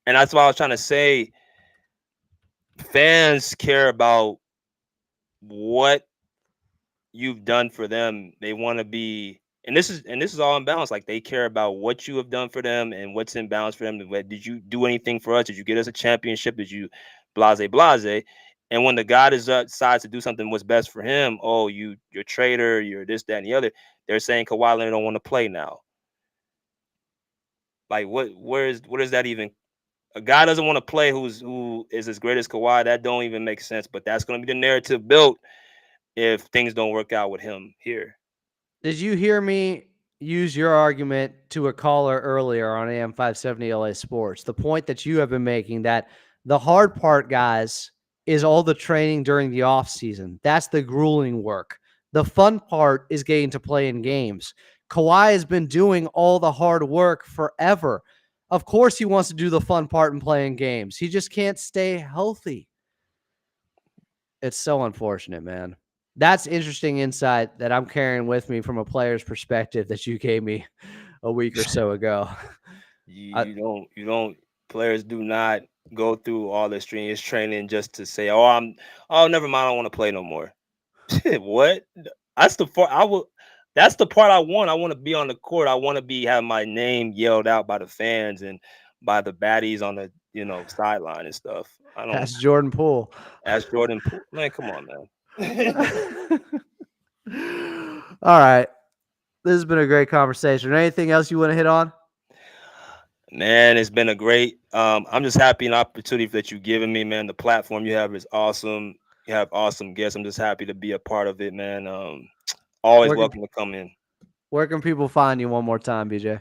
And that's why I was trying to say fans care about what you've done for them. They want to be, and this is all in balance. Like they care about what you have done for them and what's in balance for them. Did you do anything for us? Did you get us a championship? Did you blase? And when the guy decides to do something what's best for him, oh, you're a traitor, you're this, that, and the other. They're saying Kawhi Leonard don't want to play now. Like what is that even? A guy doesn't want to play who is as great as Kawhi. That don't even make sense. But that's going to be the narrative built if things don't work out with him here. Did you hear me use your argument to a caller earlier on AM 570 LA Sports? The point that you have been making that the hard part, guys, is all the training during the off season. That's the grueling work. The fun part is getting to play in games. Kawhi has been doing all the hard work forever. Of course, he wants to do the fun part and play in games. He just can't stay healthy. It's so unfortunate, man. That's interesting insight that I'm carrying with me from a player's perspective that you gave me a week or so ago. You don't. Players do not go through all the strenuous training just to say, oh, never mind, I don't want to play no more. What? That's the part I will. That's the part I want. I want to be on the court. I want to have my name yelled out by the fans and by the baddies on the sideline and stuff. I don't. That's Jordan Poole. Ask Jordan Poole. Man, come on, man. All right. This has been a great conversation. Anything else you want to hit on? Man, it's been a great. I'm just happy an opportunity that you've given me, man. The platform you have is awesome. You have awesome guests. I'm just happy to be a part of it, man. Always welcome to come in. Where can people find you one more time, BJ?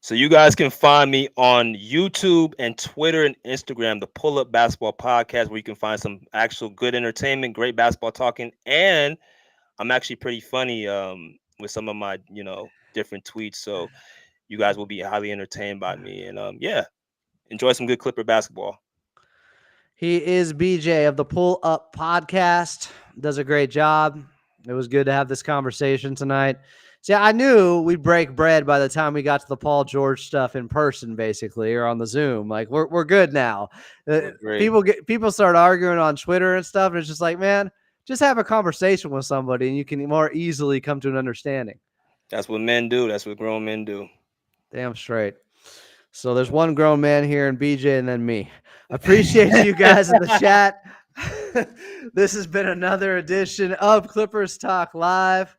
So you guys can find me on YouTube and Twitter and Instagram, the Pull Up Basketball Podcast, where you can find some actual good entertainment, great basketball talking, and I'm actually pretty funny with some of my different tweets. So you guys will be highly entertained by me, and enjoy some good Clipper basketball. He is BJ of the Pull Up Podcast. Does a great job. It was good to have this conversation tonight. See, I knew we'd break bread by the time we got to the Paul George stuff in person, basically, or on the Zoom. Like we're good now. People start arguing on Twitter and stuff, and it's just like, man, just have a conversation with somebody, and you can more easily come to an understanding. That's what men do. That's what grown men do. Damn straight. So there's one grown man here, and BJ, and then me. Appreciate you guys in the chat. This has been another edition of Clippers Talk Live.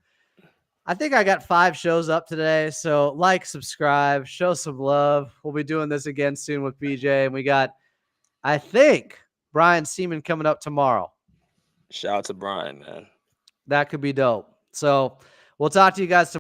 I think I got 5 shows up today, so subscribe, show some love. We'll be doing this again soon with BJ, and we got, I think, Brian Seaman coming up tomorrow. Shout out to Brian, man. That could be dope. So we'll talk to you guys tomorrow.